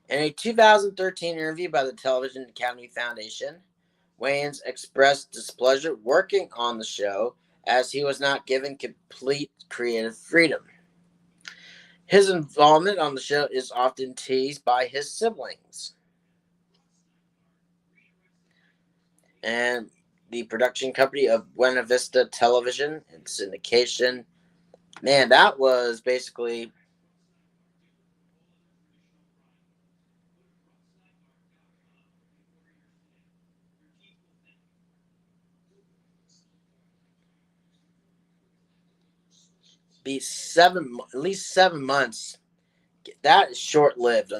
In a 2013 interview by the Television Academy Foundation, Wayans expressed displeasure working on the show as he was not given complete creative freedom. His involvement on the show is often teased by his siblings. And the production company of Buena Vista Television and Syndication, man, that was basically at least 7 months. That is short-lived,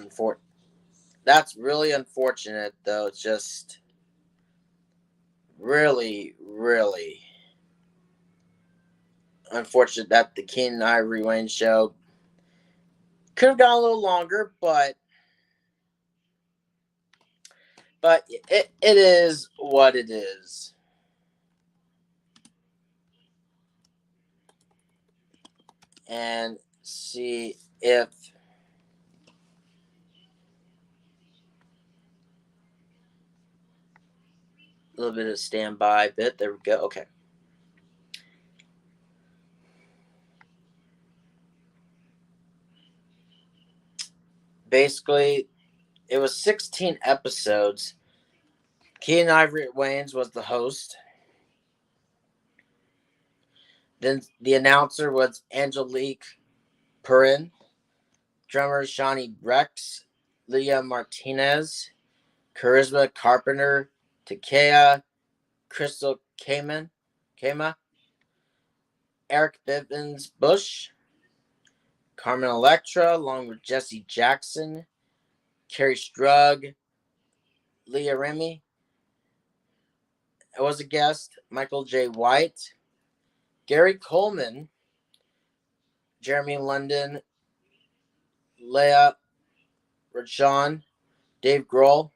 That's really unfortunate, though. It's just really, really unfortunate that the Keenen Ivory Wayans show could have gone a little longer, but it is what it is. And see if a little bit of standby bit. There we go. Okay. Basically, it was 16 episodes. Keenen Ivory Wayans was the host. Then the announcer was Angelique Perrin, drummer Shawnee Rex, Leah Martinez, Charisma Carpenter, Takea, Crystal Kama, Eric Bivens Bush, Carmen Electra, along with Jesse Jackson, Carrie Strug, Leah Remy was a guest, Michael J. White, Gary Coleman, Jeremy London, Leah Rachon, Dave Grohl,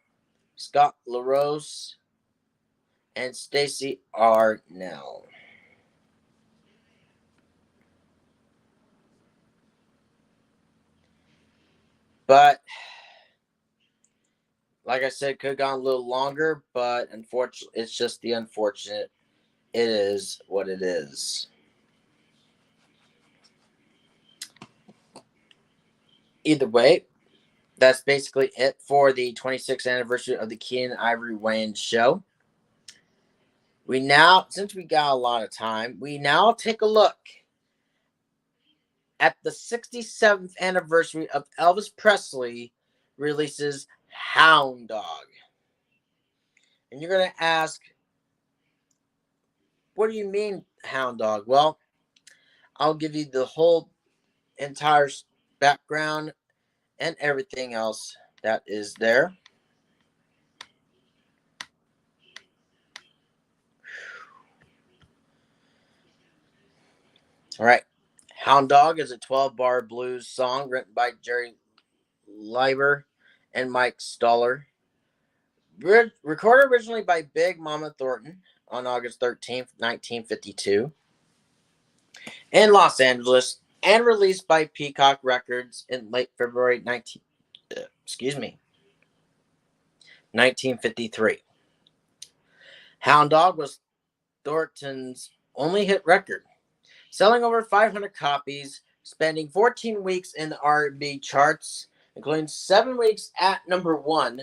Scott LaRose, and Stacey Arnell. But like I said, could have gone a little longer, but unfortunately, it's just the unfortunate. It is what it is. Either way, that's basically it for the 26th anniversary of the Keenen Ivory Wayans show. We now, since we got a lot of time, we now take a look at the 67th anniversary of Elvis Presley releases Hound Dog. And you're going to ask, what do you mean Hound Dog? Well, I'll give you the whole entire background and everything else that is there. All right. Hound Dog is a 12-bar blues song written by Jerry Leiber and Mike Stoller. Recorded originally by Big Mama Thornton on August 13th, 1952 in Los Angeles, and released by Peacock Records in late February 1953. Hound Dog was Thornton's only hit record, selling over 500 copies, spending 14 weeks in the R&B charts, including 7 weeks at number 1.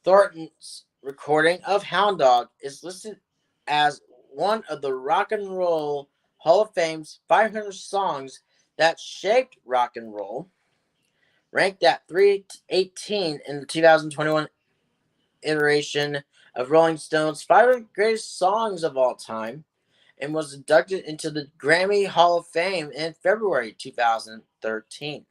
Thornton's recording of Hound Dog is listed as one of the Rock and Roll Hall of Fame's 500 songs that shaped rock and roll, ranked at 318 in the 2021 iteration of Rolling Stone's 500 Greatest Songs of All Time, and was inducted into the Grammy Hall of Fame in February 2013.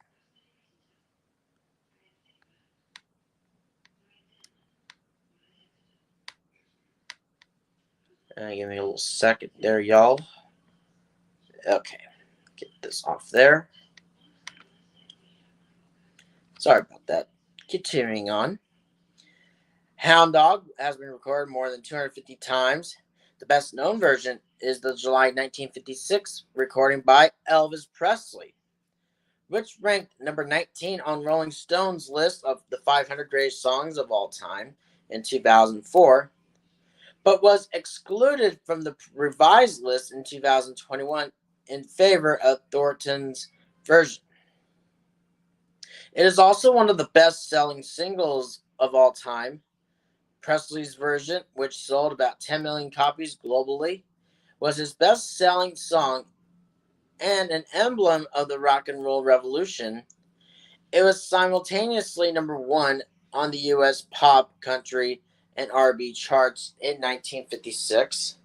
Give me a little second there, y'all. Okay, get this off there. Sorry about that. Continuing on. Hound Dog has been recorded more than 250 times. The best known version is the July 1956 recording by Elvis Presley, which ranked number 19 on Rolling Stone's list of the 500 greatest songs of all time in 2004, but was excluded from the revised list in 2021 in favor of Thornton's version. It is also one of the best-selling singles of all time. Presley's version, which sold about 10 million copies globally, was his best-selling song and an emblem of the rock and roll revolution. It was simultaneously number 1 on the U.S. pop, country, and R&B charts in 1956,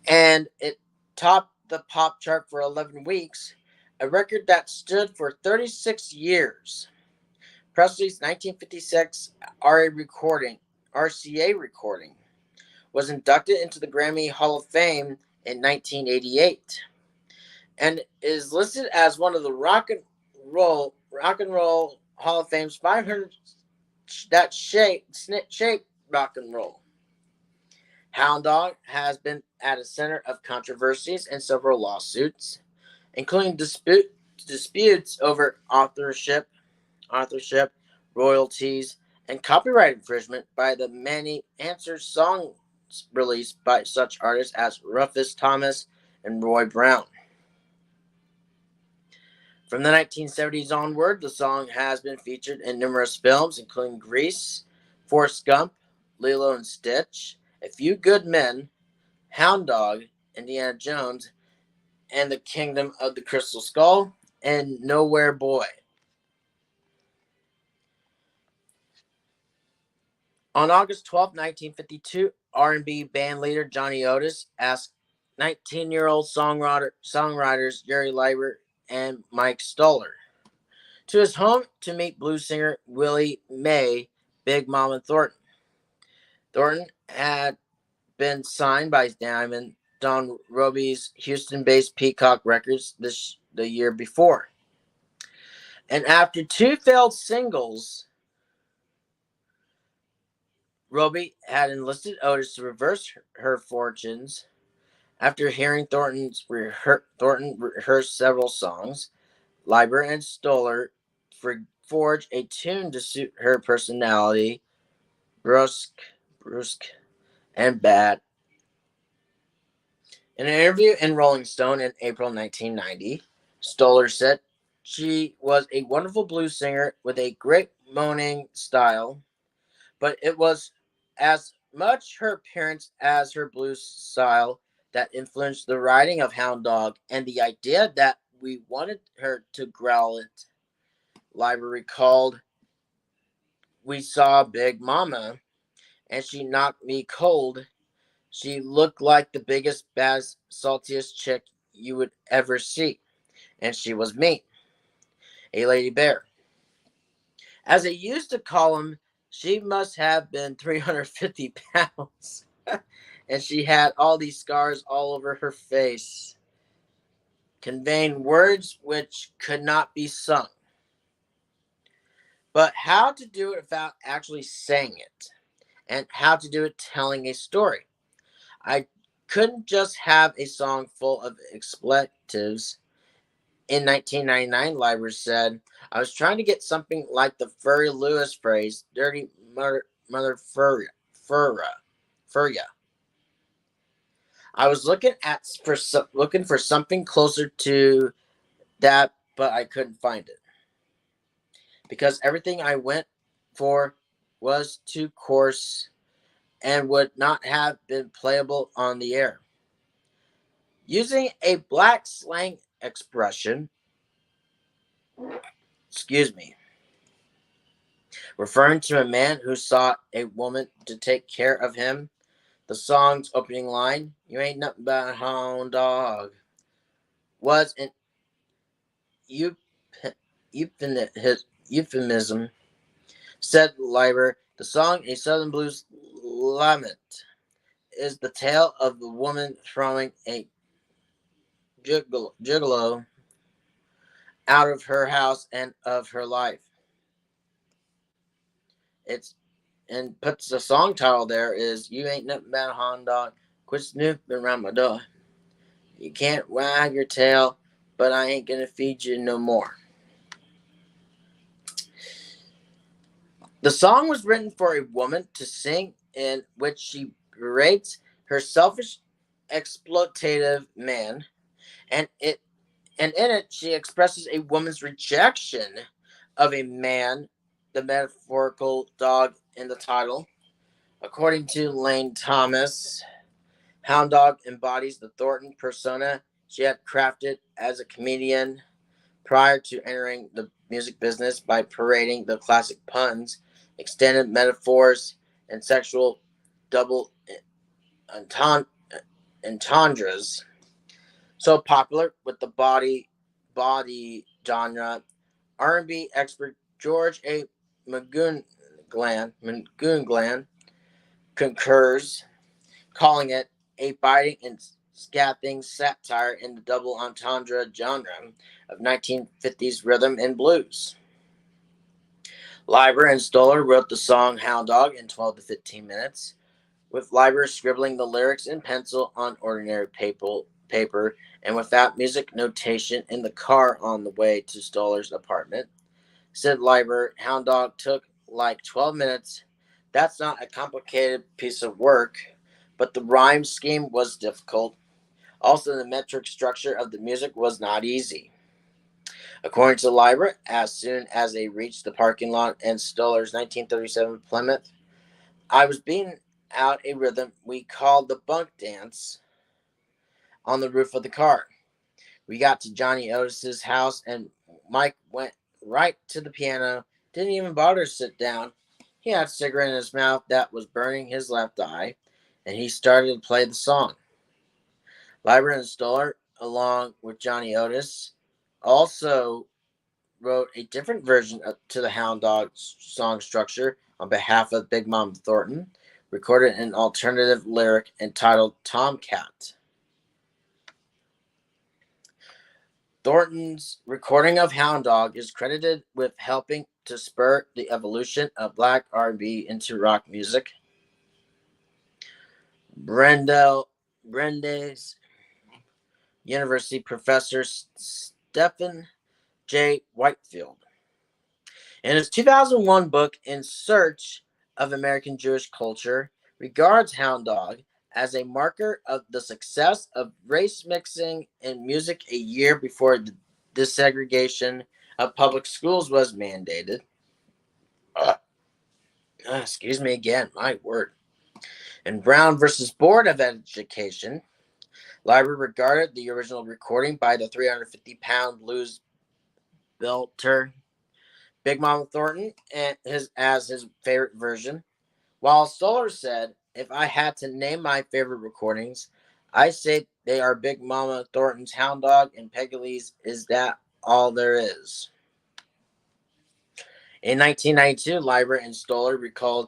and it topped the pop chart for 11 weeks, a record that stood for 36 years. Presley's 1956 RCA recording was inducted into the Grammy Hall of Fame in 1988 and is listed as one of the Rock and Roll Hall of Fame's 500 that shaped rock and roll. Hound Dog has been at the center of controversies and several lawsuits, including disputes over authorship, royalties, and copyright infringement by the many answer songs released by such artists as Rufus Thomas and Roy Brown. From the 1970s onward, the song has been featured in numerous films, including Grease, Forrest Gump, Lilo and Stitch, A Few Good Men, Hound Dog, Indiana Jones, and the Kingdom of the Crystal Skull, and Nowhere Boy. On August 12, 1952, R&B band leader Johnny Otis asked 19-year-old songwriters Jerry Leiber and Mike Stoller to his home to meet blues singer Willie Mae Big Mama Thornton. Thornton had been signed by Diamond Don Roby's Houston-based Peacock Records the year before. And after 2 failed singles, Roby had enlisted Otis to reverse her fortunes. After hearing Thornton rehearse several songs, Leiber and Stoller forge a tune to suit her personality, brusque, and bad. In an interview in Rolling Stone in April 1990, Stoller said she was a wonderful blues singer with a great moaning style, but it was as much her appearance as her blues style that influenced the writing of Hound Dog and the idea that we wanted her to growl it. Leiber recalled, "We saw Big Mama, and she knocked me cold. She looked like the biggest, baddest, saltiest chick you would ever see. And she was me, a lady bear. As I used to call him, she must have been 350 pounds. And she had all these scars all over her face, conveying words which could not be sung. But how to do it without actually saying it, and how to do it telling a story. I couldn't just have a song full of expletives." In 1999, Leiber said, "I was trying to get something like the Furry Lewis phrase, dirty mother furya. I was looking for something closer to that, but I couldn't find it. Because everything I went for was too coarse and would not have been playable on the air. Using a black slang expression, referring to a man who sought a woman to take care of him, the song's opening line, 'You ain't nothing but a hound dog,' was an euphemism," said Leiber. "The song, A Southern Blues Lament, is the tale of the woman throwing a gigolo out of her house and of her life." And puts the song title there is, "You ain't nothing but a hound dog, quit snooping around my door. You can't wag your tail, but I ain't gonna feed you no more." The song was written for a woman to sing, in which she berates her selfish, exploitative man, and in it she expresses a woman's rejection of a man, the metaphorical dog in the title. According to Lane Thomas, Hound Dog embodies the Thornton persona she had crafted as a comedian prior to entering the music business by parading the classic puns, extended metaphors, and sexual double entendres so popular with the body genre. R&B expert George A. McGoonglan concurs, calling it a biting and scathing satire in the double entendre genre of 1950s rhythm and blues. Leiber and Stoller wrote the song Hound Dog in 12 to 15 minutes, with Leiber scribbling the lyrics in pencil on ordinary paper and without music notation in the car on the way to Stoller's apartment. Said Leiber, "Hound Dog took like 12 minutes. That's not a complicated piece of work, but the rhyme scheme was difficult. Also, the metric structure of the music was not easy." According to Leiber, as soon as they reached the parking lot in Stoller's 1937 Plymouth, "I was beating out a rhythm we called the bunk dance on the roof of the car. We got to Johnny Otis's house and Mike went right to the piano, didn't even bother to sit down. He had a cigarette in his mouth that was burning his left eye, and he started to play the song." Leiber and Stoller, along with Johnny Otis, also wrote a different version to the Hound Dog song structure on behalf of Big Mama Thornton, recorded an alternative lyric entitled Tomcat. Thornton's recording of Hound Dog is credited with helping to spur the evolution of black R&B into rock music. Brandeis University professor Stephen J. Whitefield In his 2001 book, In Search of American Jewish Culture, regards Hound Dog as a marker of the success of race mixing in music a year before the desegregation of public schools was mandated. Excuse me again, my word. In Brown versus Board of Education, Leiber regarded the original recording by the 350-pound blues belter Big Mama Thornton as his favorite version, while Stoller said, "If I had to name my favorite recordings, I say they are Big Mama Thornton's Hound Dog and Peggy Lee's Is That All There Is." In 1992, Leiber and Stoller recalled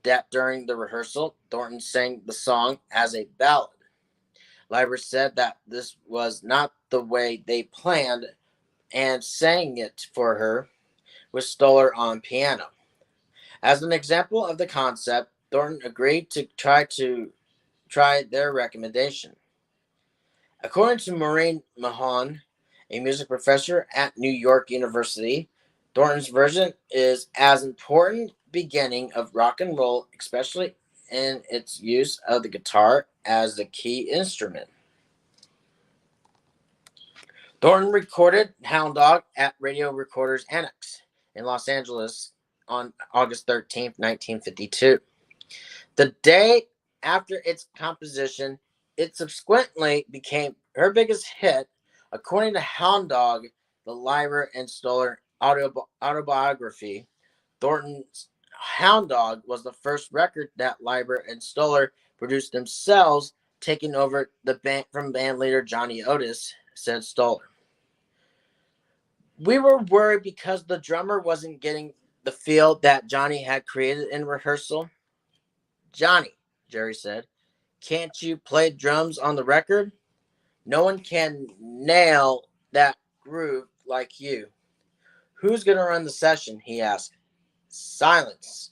that during the rehearsal, Thornton sang the song as a ballad. Leiber said that this was not the way they planned and sang it for her, with Stoller on piano. As an example of the concept, Thornton agreed to try their recommendation. According to Maureen Mahon, a music professor at New York University, Thornton's version is as important beginning of rock and roll, especially in its use of the guitar as the key instrument. Thornton recorded Hound Dog at Radio Recorders Annex in Los Angeles on August 13th, 1952. The day after its composition, it subsequently became her biggest hit. According to Hound Dog, the Leiber and Stoller autobiography, Thornton's Hound Dog was the first record that Leiber and Stoller produced themselves, taking over the band from band leader Johnny Otis, said Stoller. "We were worried because the drummer wasn't getting the feel that Johnny had created in rehearsal." "Johnny," Jerry said, "can't you play drums on the record? No one can nail that groove like you." "Who's going to run the session?" he asked. "Silence.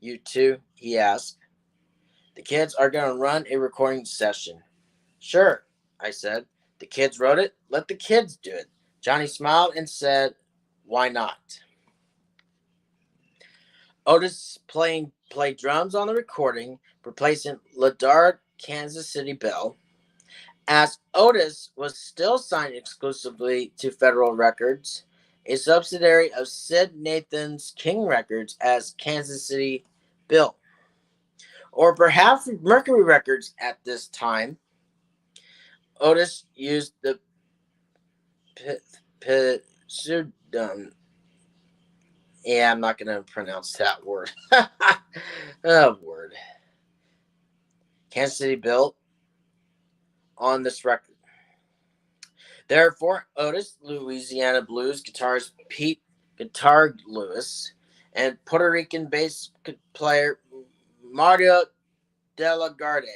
You two," he asked. "The kids are going to run a recording session." "Sure," I said. "The kids wrote it. Let the kids do it." Johnny smiled and said, "Why not?" Otis played drums on the recording, replacing Ladard Kansas City Bell. As Otis was still signed exclusively to Federal Records, a subsidiary of Sid Nathan's King Records, as Kansas City Bill, or perhaps Mercury Records at this time. Otis used the pseudonym. Yeah, I'm not going to pronounce that word. Word. Kansas City Bill on this record. Therefore, Otis, Louisiana blues guitarist Pete "Guitar" Lewis, and Puerto Rican bass player Mario De La Garde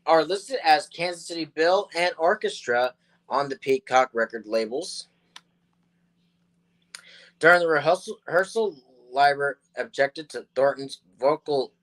are listed as Kansas City Bill and Orchestra on the Peacock record labels. During the rehearsal, Leiber objected to Thornton's vocal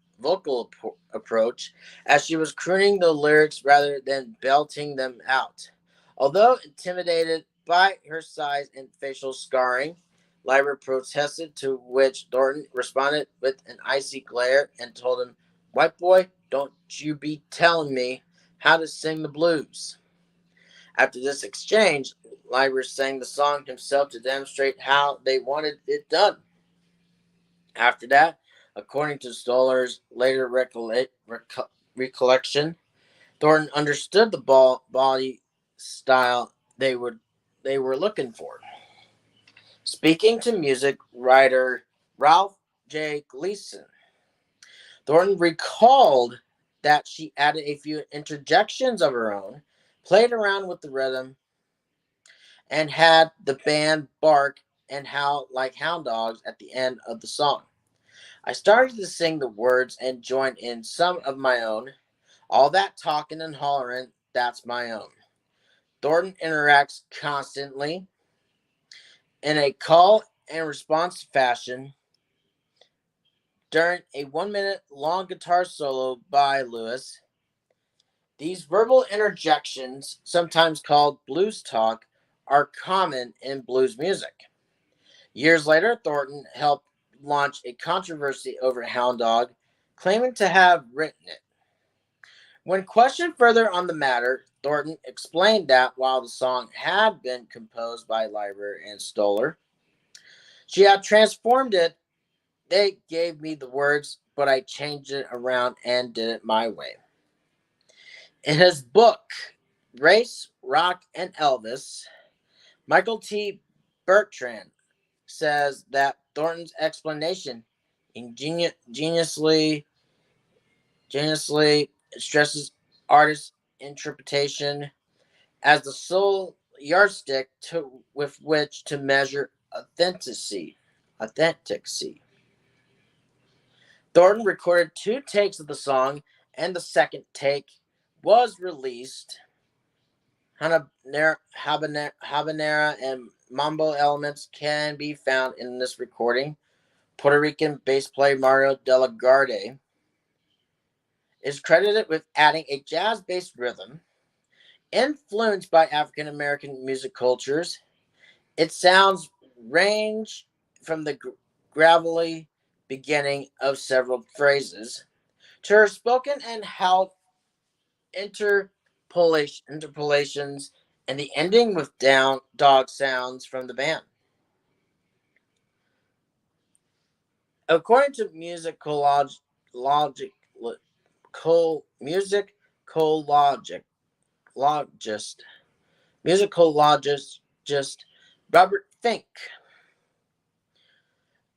approach, as she was crooning the lyrics rather than belting them out. Although intimidated by her size and facial scarring, Leiber protested, to which Thornton responded with an icy glare and told him, "White boy, don't you be telling me how to sing the blues." After this exchange, Leiber sang the song himself to demonstrate how they wanted it done. After that, according to Stoller's later recollection, Thornton understood the body style they were looking for. Speaking to music writer Ralph J. Gleason, Thornton recalled that she added a few interjections of her own, played around with the rhythm, and had the band bark and howl like hound dogs at the end of the song. "I started to sing the words and join in some of my own. All that talking and hollering, that's my own." Thornton interacts constantly in a call and response fashion during a 1-minute long guitar solo by Lewis. These verbal interjections, sometimes called blues talk, are common in blues music. Years later, Thornton helped launch a controversy over Hound Dog, claiming to have written it. When questioned further on the matter, Thornton explained that while the song had been composed by Leiber and Stoller, she had transformed it. They gave me the words, but I changed it around and did it my way. In his book, Race, Rock, and Elvis, Michael T. Bertrand says that Thornton's explanation ingeniously stresses artist interpretation as the sole yardstick with which to measure authenticity. Thornton recorded 2 takes of the song, and the second take was released. Habanera and mambo elements can be found in this recording. Puerto Rican bass player Mario De La Garde is credited with adding a jazz-based rhythm influenced by African American music cultures. Its sounds range from the gravelly beginning of several phrases to her spoken and held interpolations and the ending with down dog sounds from the band. According to musicologist Robert Fink,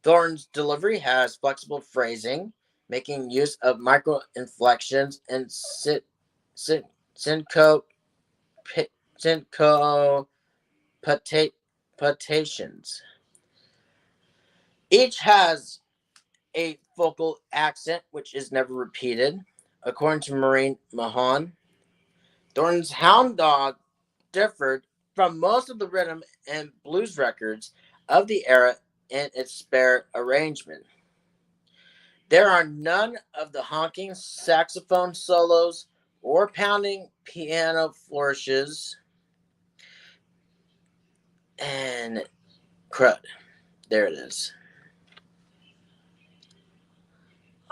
Thornton's delivery has flexible phrasing, making use of micro-inflections and syncopatations. Each has a vocal accent which is never repeated. According to Maureen Mahon, Thornton's Hound Dog differed from most of the rhythm and blues records of the era in its spare arrangement. There are none of the honking saxophone solos or pounding piano flourishes. And crud. There it is.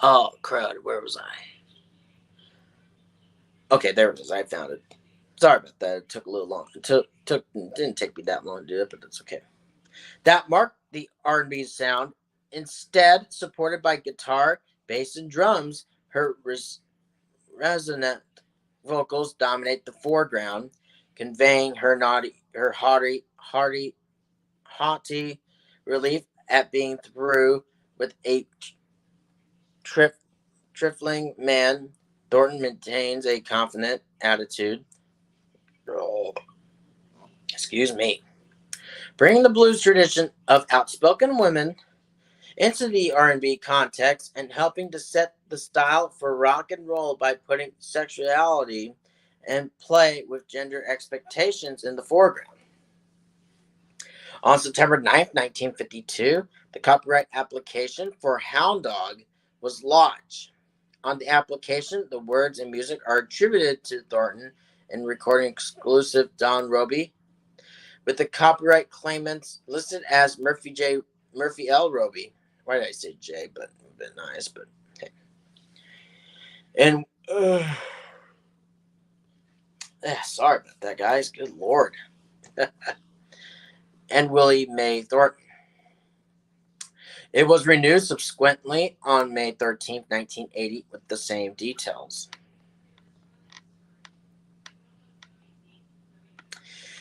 Oh, crud. Where was I? Okay, there it is. I found it. Sorry about that. It took a little long. It didn't take me that long to do it, but that's okay. That marked the R&B sound. Instead, supported by guitar, bass, and drums, her resonant vocals dominate the foreground, conveying her haughty relief at being through with a trifling man. Thornton maintains a confident attitude. Excuse me. Bringing the blues tradition of outspoken women into the R&B context and helping to set the style for rock and roll by putting sexuality and play with gender expectations in the foreground. On September 9th, 1952, the copyright application for Hound Dog was lodged. On the application, the words and music are attributed to Thornton and recording exclusive Don Robey, with the copyright claimants listed as Murphy L. Robey. Why did I say J? But a bit nice, but hey. And sorry about that, guys. Good Lord. And Willie Mae Thornton. It was renewed subsequently on May 13, 1980, with the same details.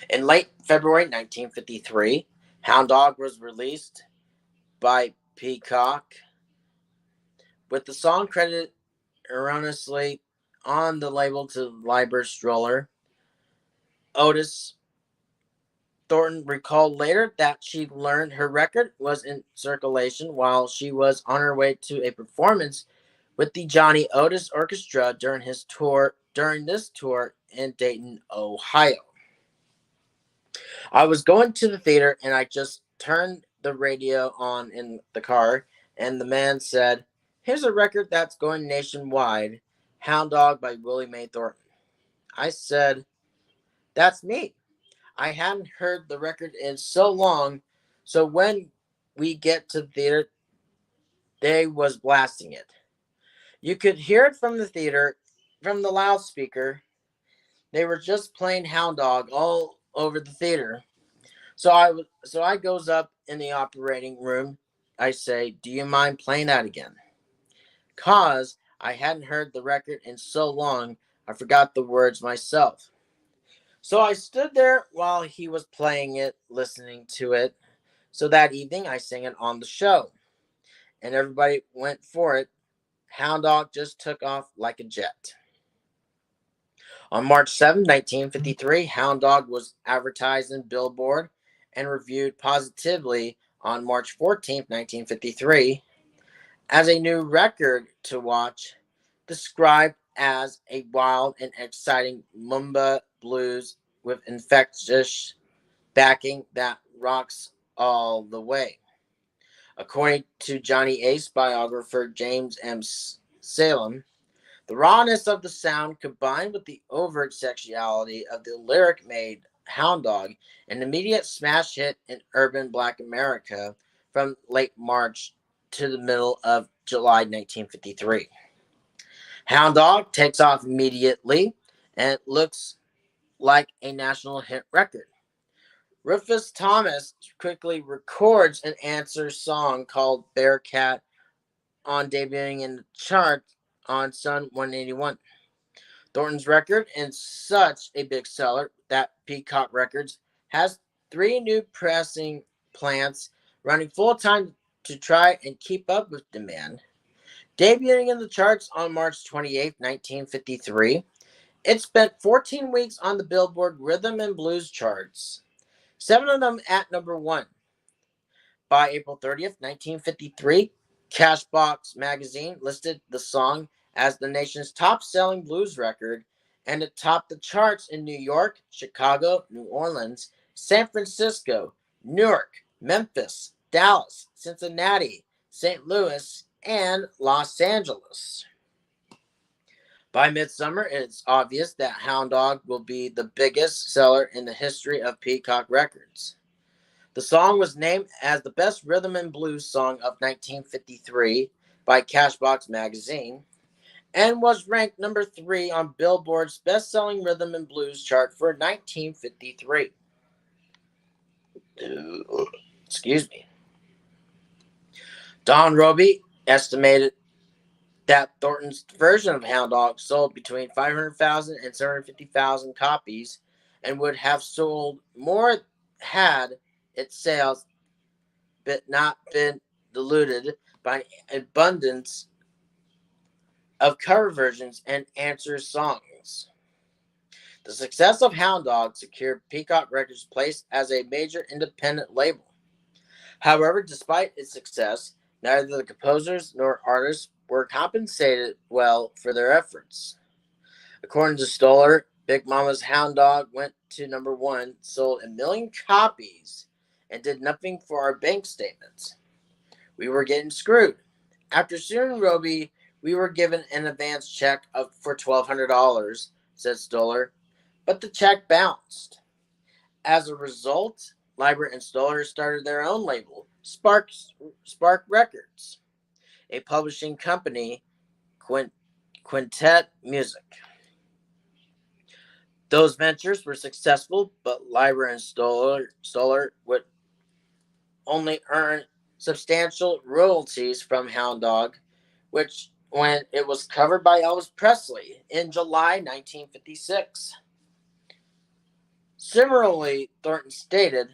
In late February 1953, Hound Dog was released by Peacock, with the song credited erroneously on the label to Leiber Stoller. Otis Thornton recalled later that she learned her record was in circulation while she was on her way to a performance with the Johnny Otis Orchestra during this tour in Dayton, Ohio. I was going to the theater and I just turned the radio on in the car, and the man said, "Here's a record that's going nationwide, Hound Dog by Willie Mae Thornton." I said, "That's me. I hadn't heard the record in so long, so when we get to the theater, they was blasting it. You could hear it from the theater, from the loudspeaker. They were just playing Hound Dog all over the theater. So I goes up in the operating room. I say, "Do you mind playing that again?" 'Cause I hadn't heard the record in so long, I forgot the words myself. So I stood there while he was playing it, listening to it. So that evening, I sang it on the show, and everybody went for it. Hound Dog just took off like a jet. On March 7, 1953, Hound Dog was advertised in Billboard and reviewed positively on March 14, 1953, as a new record to watch, described as a wild and exciting Mumba blues with infectious backing that rocks all the way. According to Johnny Ace biographer James M. Salem, the rawness of the sound combined with the overt sexuality of the lyric made Hound Dog an immediate smash hit in urban Black America from late March to the middle of July 1953. Hound Dog takes off immediately and looks like a national hit record. Rufus Thomas quickly records an answer song called Bearcat on debuting in the chart on Sun 181. Thornton's record is such a big seller that Peacock Records has 3 new pressing plants running full-time to try and keep up with demand. Debuting in the charts on March 28, 1953, it spent 14 weeks on the Billboard Rhythm and Blues charts, 7 of them at number 1. By April 30th, 1953, Cashbox magazine listed the song as the nation's top-selling blues record, and it topped the charts in New York, Chicago, New Orleans, San Francisco, Newark, Memphis, Dallas, Cincinnati, St. Louis, and Los Angeles. By midsummer, it's obvious that Hound Dog will be the biggest seller in the history of Peacock Records. The song was named as the best rhythm and blues song of 1953 by Cashbox magazine and was ranked number 3 on Billboard's best-selling rhythm and blues chart for 1953. Excuse me. Don Roby estimated that Thornton's version of Hound Dog sold between 500,000 and 750,000 copies and would have sold more had its sales but not been diluted by an abundance of cover versions and answer songs. The success of Hound Dog secured Peacock Records' place as a major independent label. However, despite its success, neither the composers nor artists were compensated well for their efforts. According to Stoller, Big Mama's Hound Dog went to number 1, sold 1 million copies, and did nothing for our bank statements. We were getting screwed. After suing Roby, we were given an advance check for $1,200, said Stoller, but the check bounced. As a result, Leiber and Stoller started their own label, Spark Records, a publishing company, Quintet Music. Those ventures were successful, but Leiber and Stoller would only earn substantial royalties from Hound Dog, which when it was covered by Elvis Presley in July 1956. Similarly, Thornton stated,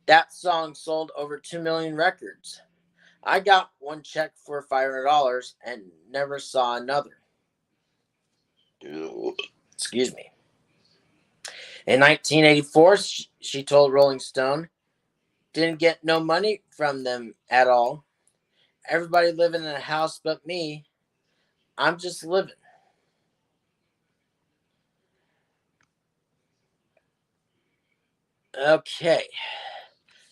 that song sold over 2 million records. I got one check for $500 and never saw another. Excuse me. In 1984, she told Rolling Stone, didn't get no money from them at all. Everybody living in a house but me. I'm just living. Okay.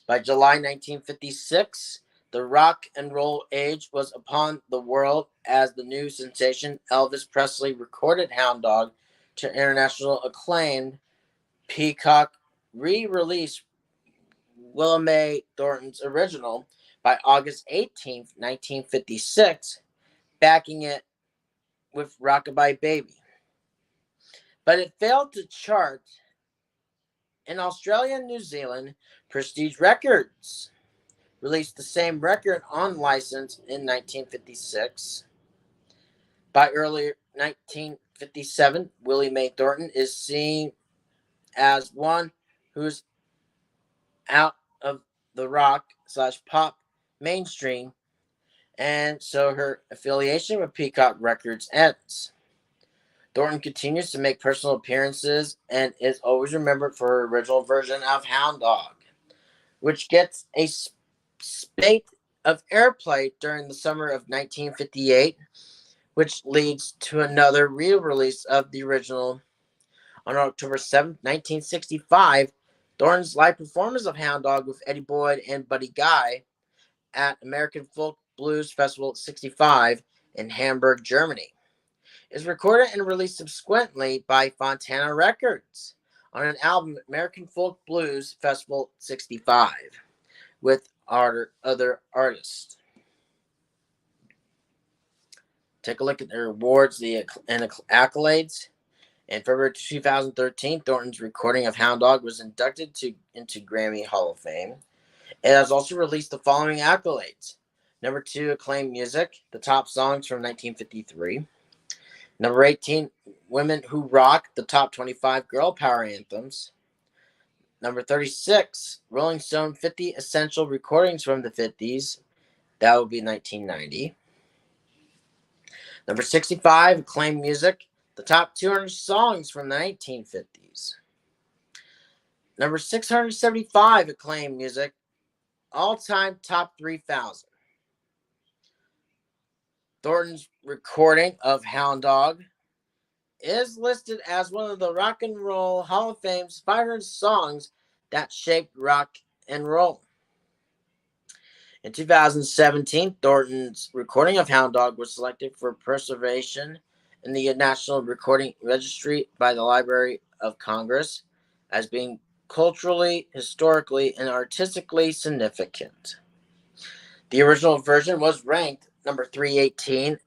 By July 1956, the rock and roll age was upon the world as the new sensation Elvis Presley recorded Hound Dog to international acclaimed Peacock re-released Willa Mae Thornton's original by August 18th, 1956, backing it with Rockabye Baby. But it failed to chart in Australia and New Zealand. Prestige Records released the same record on license in 1956. By early 1957, Willie Mae Thornton is seen as one who's out of the rock/pop mainstream, and so her affiliation with Peacock Records ends. Thornton continues to make personal appearances and is always remembered for her original version of Hound Dog, which gets a spate of airplay during the summer of 1958, which leads to another re-release of the original on October 7th, 1965. Thornton's live performance of Hound Dog with Eddie Boyd and Buddy Guy at American Folk Blues Festival 65 in Hamburg, Germany is recorded and released subsequently by Fontana Records on an album, American Folk Blues Festival 65, with other artists. Take a look at their awards and accolades. In February 2013, Thornton's recording of Hound Dog was inducted into Grammy Hall of Fame. It has also released the following accolades. Number 2, Acclaimed Music, the top songs from 1953. Number 18, Women Who Rock, the top 25 girl power anthems. Number 36, Rolling Stone 50 Essential Recordings from the 50s. That would be 1990. Number 65, Acclaimed Music, the top 200 songs from the 1950s. Number 675, Acclaimed Music, all-time top 3,000. Thornton's recording of Hound Dog is listed as one of the Rock and Roll Hall of Fame's 500 songs that shaped rock and roll. In 2017, Thornton's recording of Hound Dog was selected for preservation in the National Recording Registry by the Library of Congress as being culturally, historically, and artistically significant. The original version was ranked number 318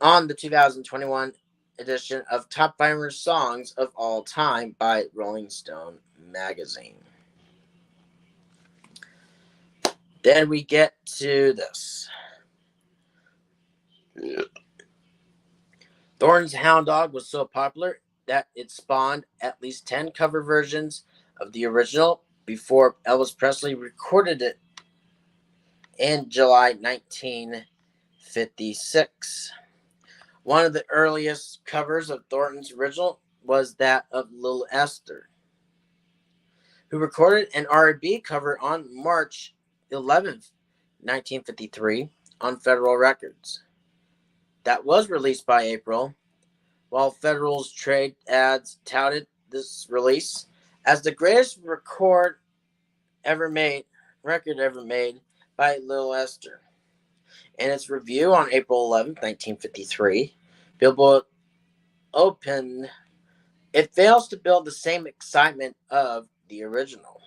on the 2021 edition of Top 500 Songs of All Time by Rolling Stone magazine. Then we get to this. Thornton's Hound Dog was so popular that it spawned at least 10 cover versions of the original before Elvis Presley recorded it in July 1956. One of the earliest covers of Thornton's original was that of Little Esther, who recorded an R&B cover on March 11th, 1953 on Federal Records. That was released by April, while Federal's trade ads touted this release as the greatest record ever made by Little Esther. In its review on April 11th, 1953, Billboard opened, it fails to build the same excitement of the original.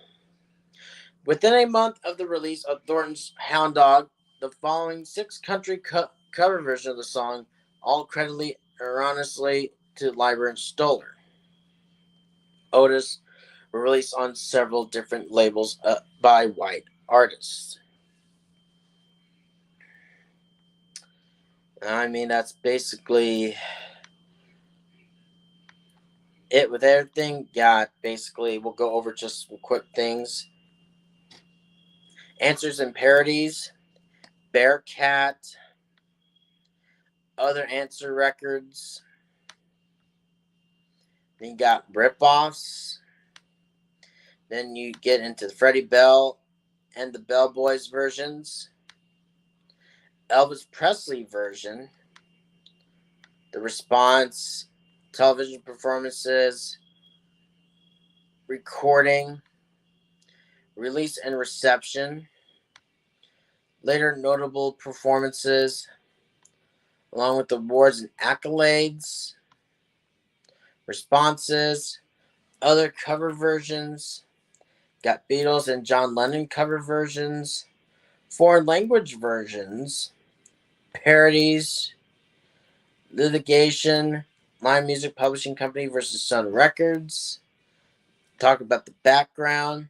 Within a month of the release of Thornton's Hound Dog, the following 6 country cover versions of the song, all credited erroneously to Leiber and Stoller, Otis, were released on several different labels by white artists. I mean, that's basically it with everything. We'll go over just some quick things. Answers and parodies, Bearcat, other answer records. Then you got rip-offs. Then you get into Freddie Bell and the Bell Boys versions. Elvis Presley version. The Response, television performances, recording, release and reception, later notable performances, along with awards and accolades, responses, other cover versions. Got Beatles and John Lennon cover versions, foreign language versions, parodies, litigation, Lion Music Publishing Company versus Sun Records. Talk about the background,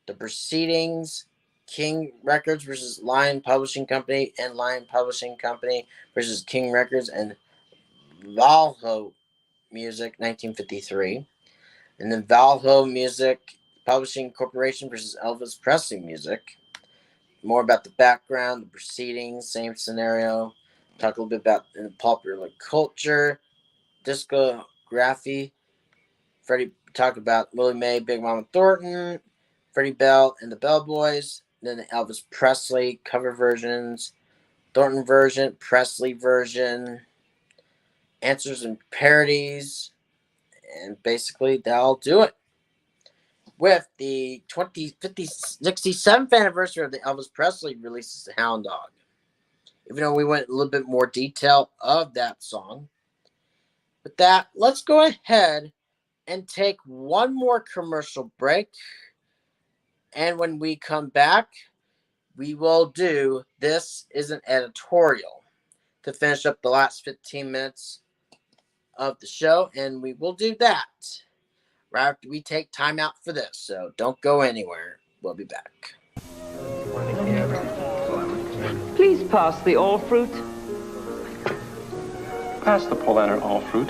the proceedings, King Records versus Lion Publishing Company, and Lion Publishing Company versus King Records, and Valho Music, 1953. And then Valho Music Publishing Corporation versus Elvis Presley Music. More about the background, the proceedings, same scenario. Talk a little bit about in the popular culture, discography. Talk about Willie Mae, Big Mama Thornton, Freddie Bell and the Bell Boys. Then the Elvis Presley cover versions, Thornton version, Presley version, answers and parodies. And basically, that'll do it. With the 67th anniversary of the Elvis Presley releases the Hound Dog. Even though we went a little bit more detail of that song. With that, let's go ahead and take one more commercial break. And when we come back, we will do This Is an Editorial to finish up the last 15 minutes of the show. And we will do that right after we take time out for this. So don't go anywhere. We'll be back. Please pass the all fruit. Pass the Polaner all fruit.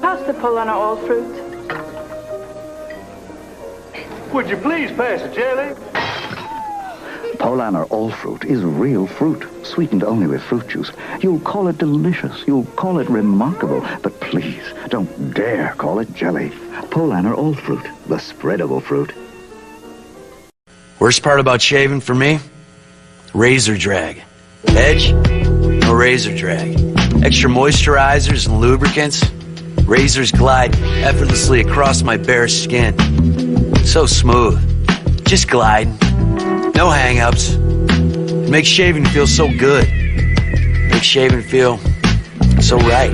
Pass the Polana all fruit. Would you please pass the jelly? Polaner All Fruit is real fruit, sweetened only with fruit juice. You'll call it delicious, you'll call it remarkable, but please, don't dare call it jelly. Polaner All Fruit, the spreadable fruit. Worst part about shaving for me? Razor drag. Edge? No razor drag. Extra moisturizers and lubricants? Razors glide effortlessly across my bare skin. So smooth. Just glide. No hang-ups. It makes shaving feel so good. Makes shaving feel so right.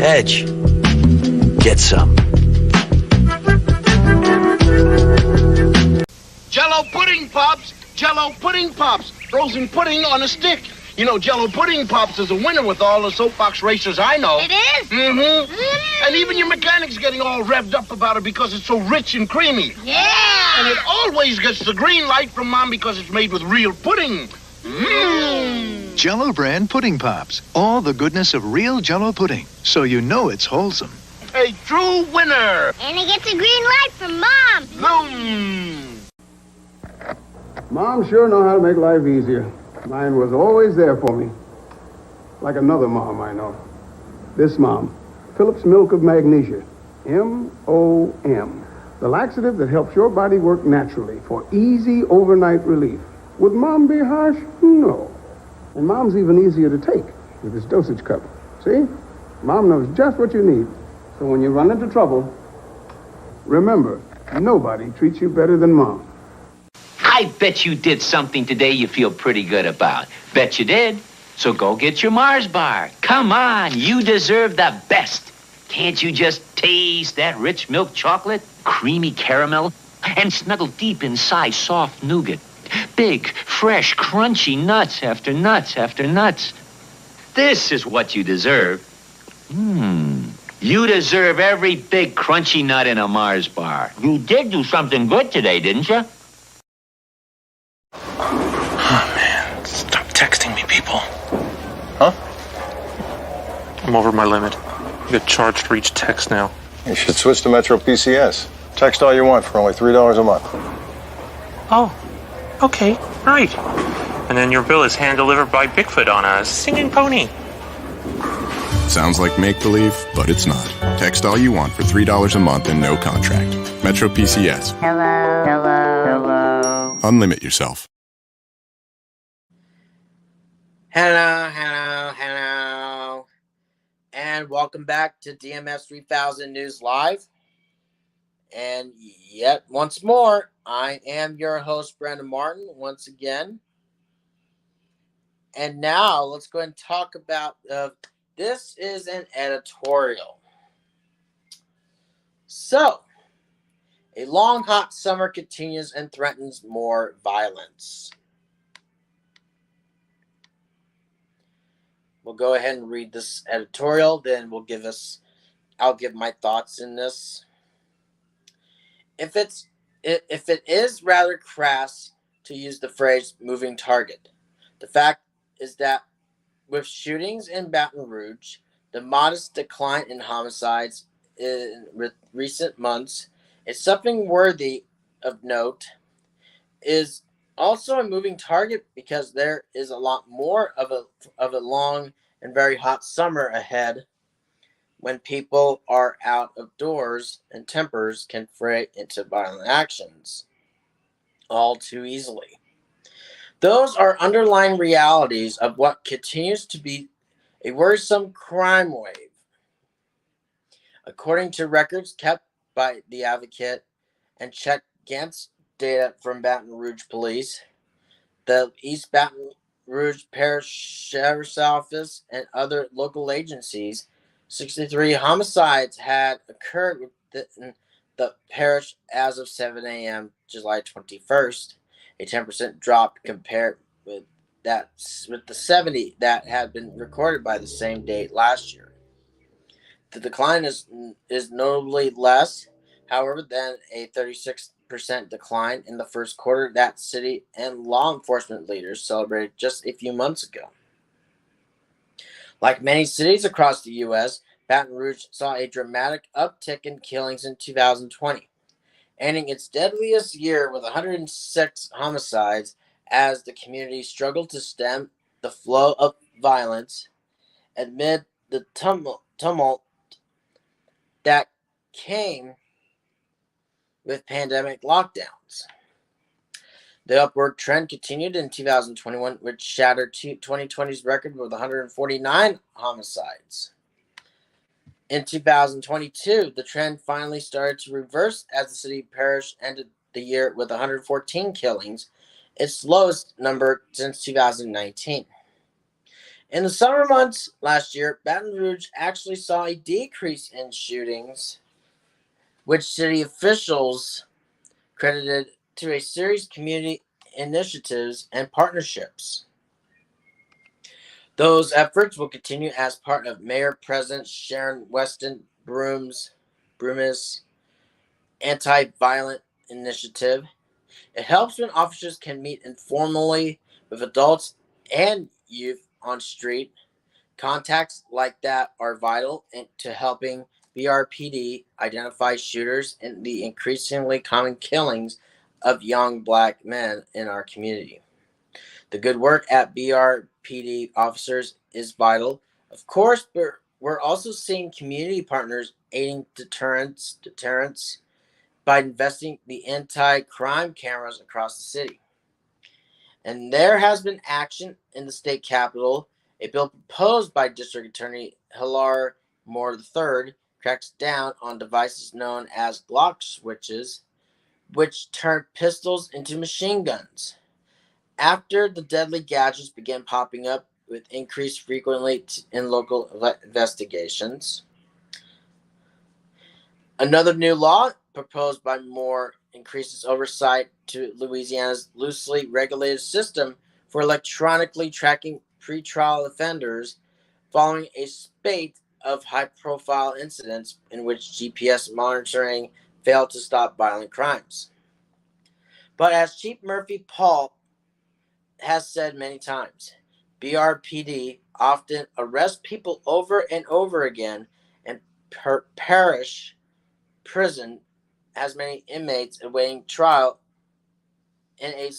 Edge. Get some. Jello pudding pops! Jello pudding pops! Frozen pudding on a stick. You know, Jello pudding pops is a winner with all the soapbox racers I know. It is? Mm-hmm. And even your mechanic's getting all revved up about it because it's so rich and creamy. Yeah! And it always gets the green light from Mom because it's made with real pudding. Jello brand pudding pops. All the goodness of real Jello pudding. So you know it's wholesome. A true winner. And he gets a green light from Mom. Mom sure know how to make life easier. Mine was always there for me. Like another mom I know. This mom, Phillips Milk of Magnesia. M-O-M. The laxative that helps your body work naturally for easy overnight relief. Would Mom be harsh? No. And Mom's even easier to take with this dosage cup. See? Mom knows just what you need. So when you run into trouble, remember, nobody treats you better than Mom. I bet you did something today you feel pretty good about. Bet you did. So go get your Mars bar. Come on, you deserve the best. Can't you just taste that rich milk chocolate, creamy caramel, and snuggle deep inside soft nougat? Big, fresh, crunchy nuts after nuts after nuts. This is what you deserve. You deserve every big, crunchy nut in a Mars bar. You did do something good today, didn't you? Oh, man. Stop texting me, people. Huh? I'm over my limit. I get charged for each text now. You should switch to Metro PCS. Text all you want for only $3 a month. Oh, okay, right. And then your bill is hand-delivered by Bigfoot on a singing pony. Sounds like make-believe, but it's not. Text all you want for $3 a month and no contract. Metro PCS. Hello, hello, hello. Unlimit yourself. Hello, hello, hello. And welcome back to DMS 3000 News Live. And yet once more, I am your host, Brandon Martin, once again. And now let's go ahead and talk about this is an editorial. So, a long, hot summer continues and threatens more violence. We'll go ahead and read this editorial, then I'll give my thoughts in this. If it is rather crass to use the phrase moving target, the fact is that with shootings in Baton Rouge, the modest decline in homicides in recent months is something worthy of note, is also a moving target because there is a lot more of a long and very hot summer ahead when people are out of doors and tempers can fray into violent actions all too easily. Those are underlying realities of what continues to be a worrisome crime wave. According to records kept by the Advocate and checked against data from Baton Rouge Police, the East Baton Rouge Parish Sheriff's Office, and other local agencies, 63 homicides had occurred within the parish as of 7 a.m. July 21st, a 10% drop compared with the 70 that had been recorded by the same date last year. The decline is notably less, however, than a 36% decline in the first quarter that city and law enforcement leaders celebrated just a few months ago. Like many cities across the U.S., Baton Rouge saw a dramatic uptick in killings in 2020, ending its deadliest year with 106 homicides as the community struggled to stem the flow of violence amid the tumult that came with pandemic lockdowns. The upward trend continued in 2021, which shattered 2020's record with 149 homicides. In 2022, the trend finally started to reverse as the city parish ended the year with 114 killings, its lowest number since 2019. In the summer months last year, Baton Rouge actually saw a decrease in shootings, which city officials credited to a series of community initiatives and partnerships. Those efforts will continue as part of Mayor President Sharon Weston Broom's anti-violent initiative. It helps when officers can meet informally with adults and youth on street. Contacts like that are vital to helping BRPD identify shooters and the increasingly common killings of young black men in our community. The good work at BRPD officers is vital. Of course, we're also seeing community partners aiding deterrence by investing the anti-crime cameras across the city. And there has been action in the state capitol. A bill proposed by District Attorney Hilar Moore III cracks down on devices known as Glock switches, which turn pistols into machine guns. After the deadly gadgets began popping up with increased frequently in local investigations. Another new law proposed by Moore increases oversight to Louisiana's loosely regulated system for electronically tracking pretrial offenders following a spate of high-profile incidents in which GPS monitoring failed to stop violent crimes. But as Chief Murphy Paul has said many times, BRPD often arrests people over and over again, and parish prison has many inmates awaiting trial in a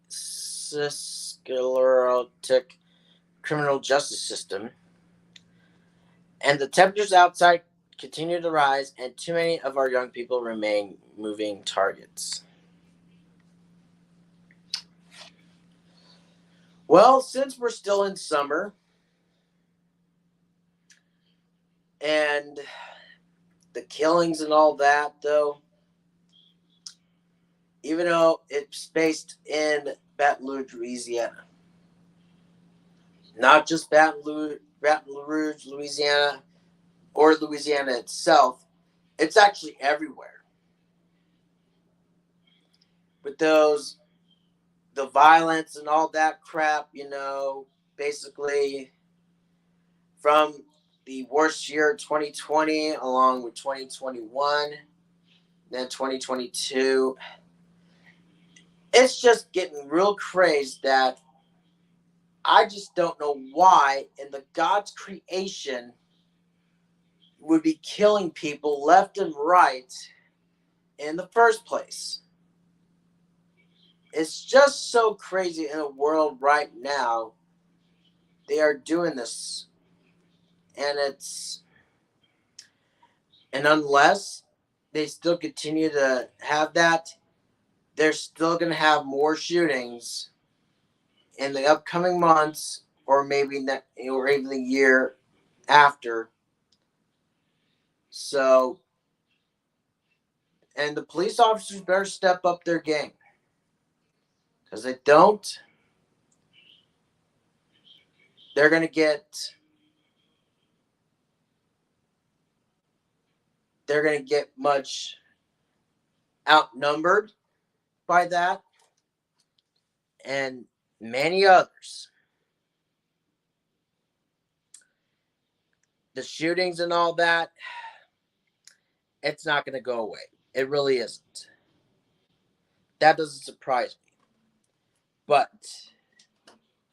sclerotic criminal justice system. And the temperatures outside continue to rise, and too many of our young people remain moving targets. Well, since we're still in summer, and the killings and all that, though, even though it's based in Baton Rouge, Louisiana, not just Baton Rouge, Louisiana, or Louisiana itself, it's actually everywhere. With the violence and all that crap, basically from the worst year 2020 along with 2021, then 2022. It's just getting real crazy that I just don't know why in the God's creation would be killing people left and right in the first place. It's just so crazy in the world right now. They are doing this. And unless they still continue to have that, they're still going to have more shootings in the upcoming months, or maybe or even the year after. So, and the police officers better step up their game, because they don't, they're going to get much outnumbered by that and many others. The shootings and all that, it's not going to go away. It really isn't. That doesn't surprise me. But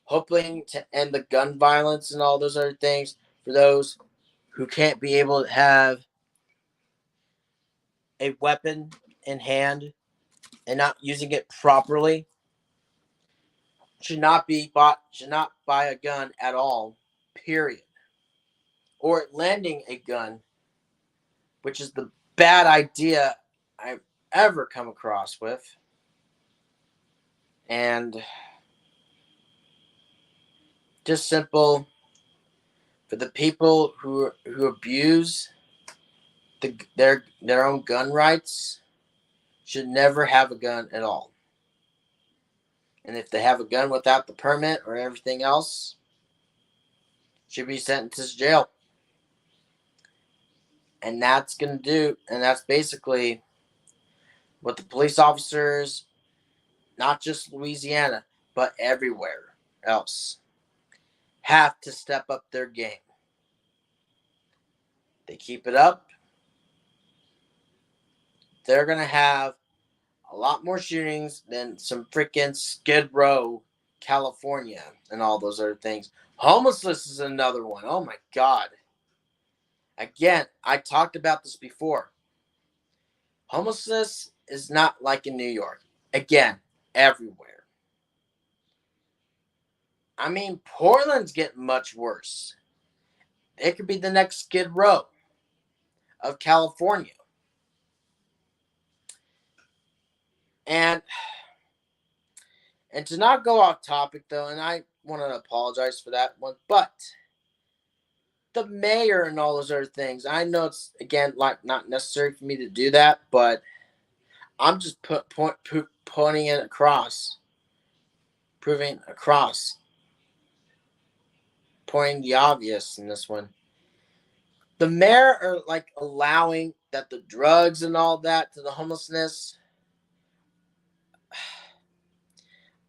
hoping to end the gun violence and all those other things for those who can't be able to have a weapon in hand and not using it properly should not buy a gun at all, period. Or lending a gun, which is the bad idea I've ever come across with. And just simple for the people who abuse their own gun rights should never have a gun at all. And if they have a gun without the permit or everything else, should be sentenced to jail. And that's basically what the police officers, not just Louisiana, but everywhere else, have to step up their game. They keep it up, they're going to have a lot more shootings than some freaking Skid Row, California, and all those other things. Homelessness is another one. Oh my God. Again, I talked about this before. Homelessness is not like in New York. Again, everywhere. I mean, Portland's getting much worse. It could be the next Skid Row of California. And to not go off topic, though, and I want to apologize for that one, but the mayor and all those other things, I know it's, again, like not necessary for me to do that, but I'm just pointing it across, proving across, pointing the obvious in this one. The mayor are like allowing that the drugs and all that to the homelessness.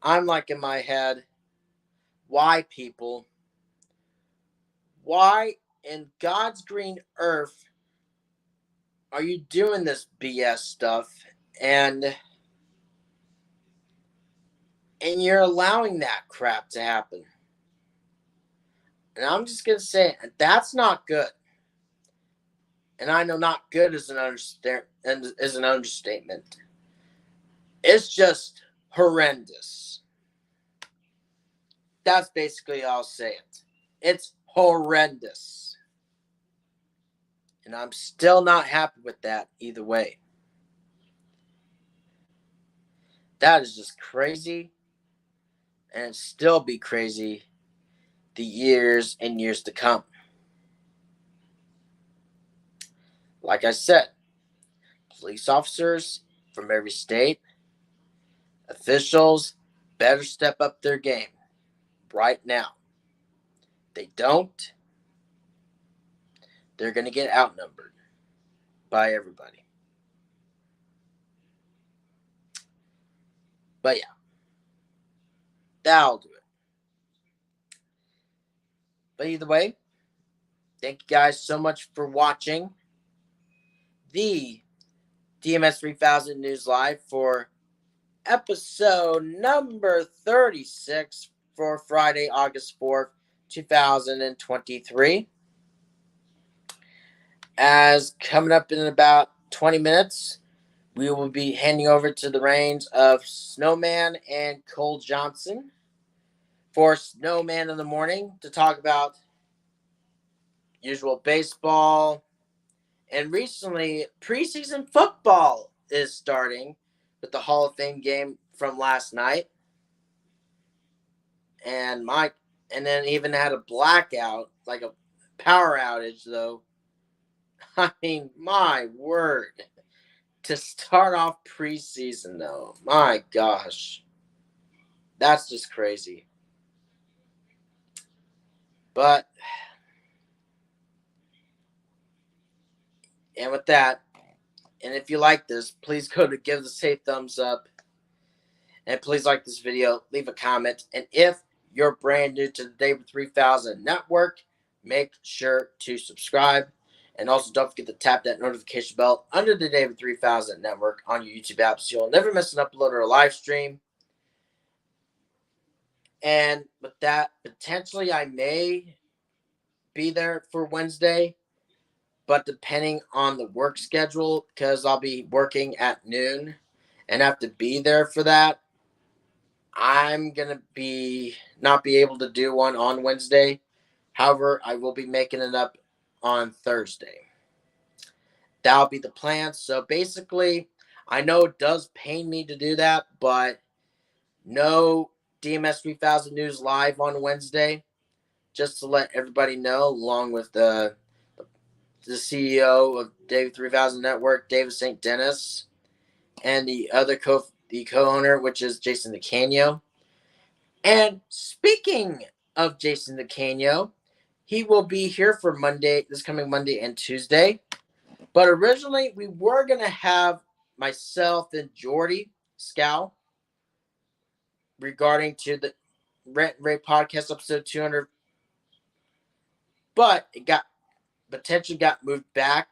I'm like in my head, why people? Why in God's green earth are you doing this BS stuff and you're allowing that crap to happen? And I'm just going to say it, that's not good. And I know not good is an understatement. It's just horrendous. That's basically how I'll say it. It's horrendous. And I'm still not happy with that either way. That is just crazy. And it'll still be crazy the years and years to come. Like I said, police officers from every state, officials better step up their game right now. They don't. they're going to get outnumbered by everybody. But yeah, that'll do it. But either way, thank you guys so much for watching the DMS 3000 News Live for episode number 36 for Friday, August 4th, 2023. As coming up in about 20 minutes, we will be handing over to the reins of Snowman and Cole Johnson for Snowman in the Morning to talk about usual baseball. And recently, preseason football is starting with the Hall of Fame game from last night. And then even had a blackout, like a power outage, though. I mean, my word. To start off preseason, though. My gosh. That's just crazy. But, and with that, and if you like this, please go to give this a thumbs up. And please like this video, leave a comment. And if you're brand new to the David 3000 Network, make sure to subscribe. And also don't forget to tap that notification bell under the David 3000 Network on your YouTube app so you'll never miss an upload or a live stream. And with that, potentially I may be there for Wednesday, but depending on the work schedule, because I'll be working at noon and have to be there for that, I'm going to not be able to do one on Wednesday. However, I will be making it up on Thursday. That'll be the plan. So basically, I know it does pain me to do that, but no DMS 3000 News Live on Wednesday. Just to let everybody know, along with the CEO of David 3000 Network, David St. Dennis, and the other co-owner, which is Jason DeCanio. And speaking of Jason DeCanio, he will be here for this coming Monday and Tuesday. But originally, we were going to have myself and Jordy Scow regarding to the Rant and Rave podcast episode 200. But it potentially got moved back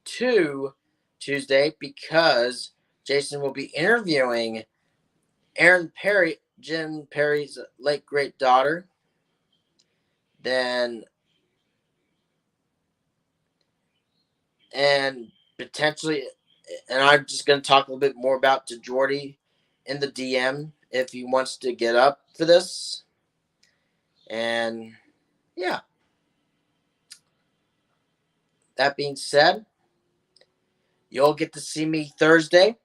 to Tuesday because Jason will be interviewing Erin Perry, Jim Perry's late great daughter. And potentially, and I'm just going to talk a little bit more about to Jordy in the DM if he wants to get up for this. And yeah. That being said, you'll get to see me Thursday,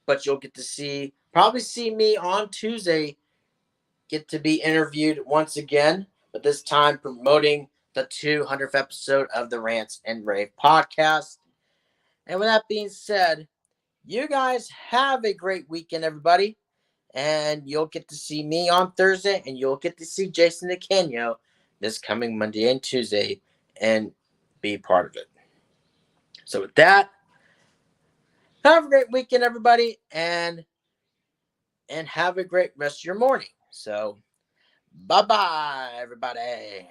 but you'll get to probably see me on Tuesday, get to be interviewed once again, but this time promoting the 200th episode of the Rants and Rave podcast. And with that being said, you guys have a great weekend, everybody. And you'll get to see me on Thursday, and you'll get to see Jason DeCanio this coming Monday and Tuesday and be part of it. So with that, have a great weekend, everybody, and have a great rest of your morning. So, bye-bye, everybody.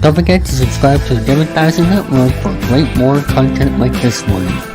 Don't forget to subscribe to the Democracy Network for great more content like this one.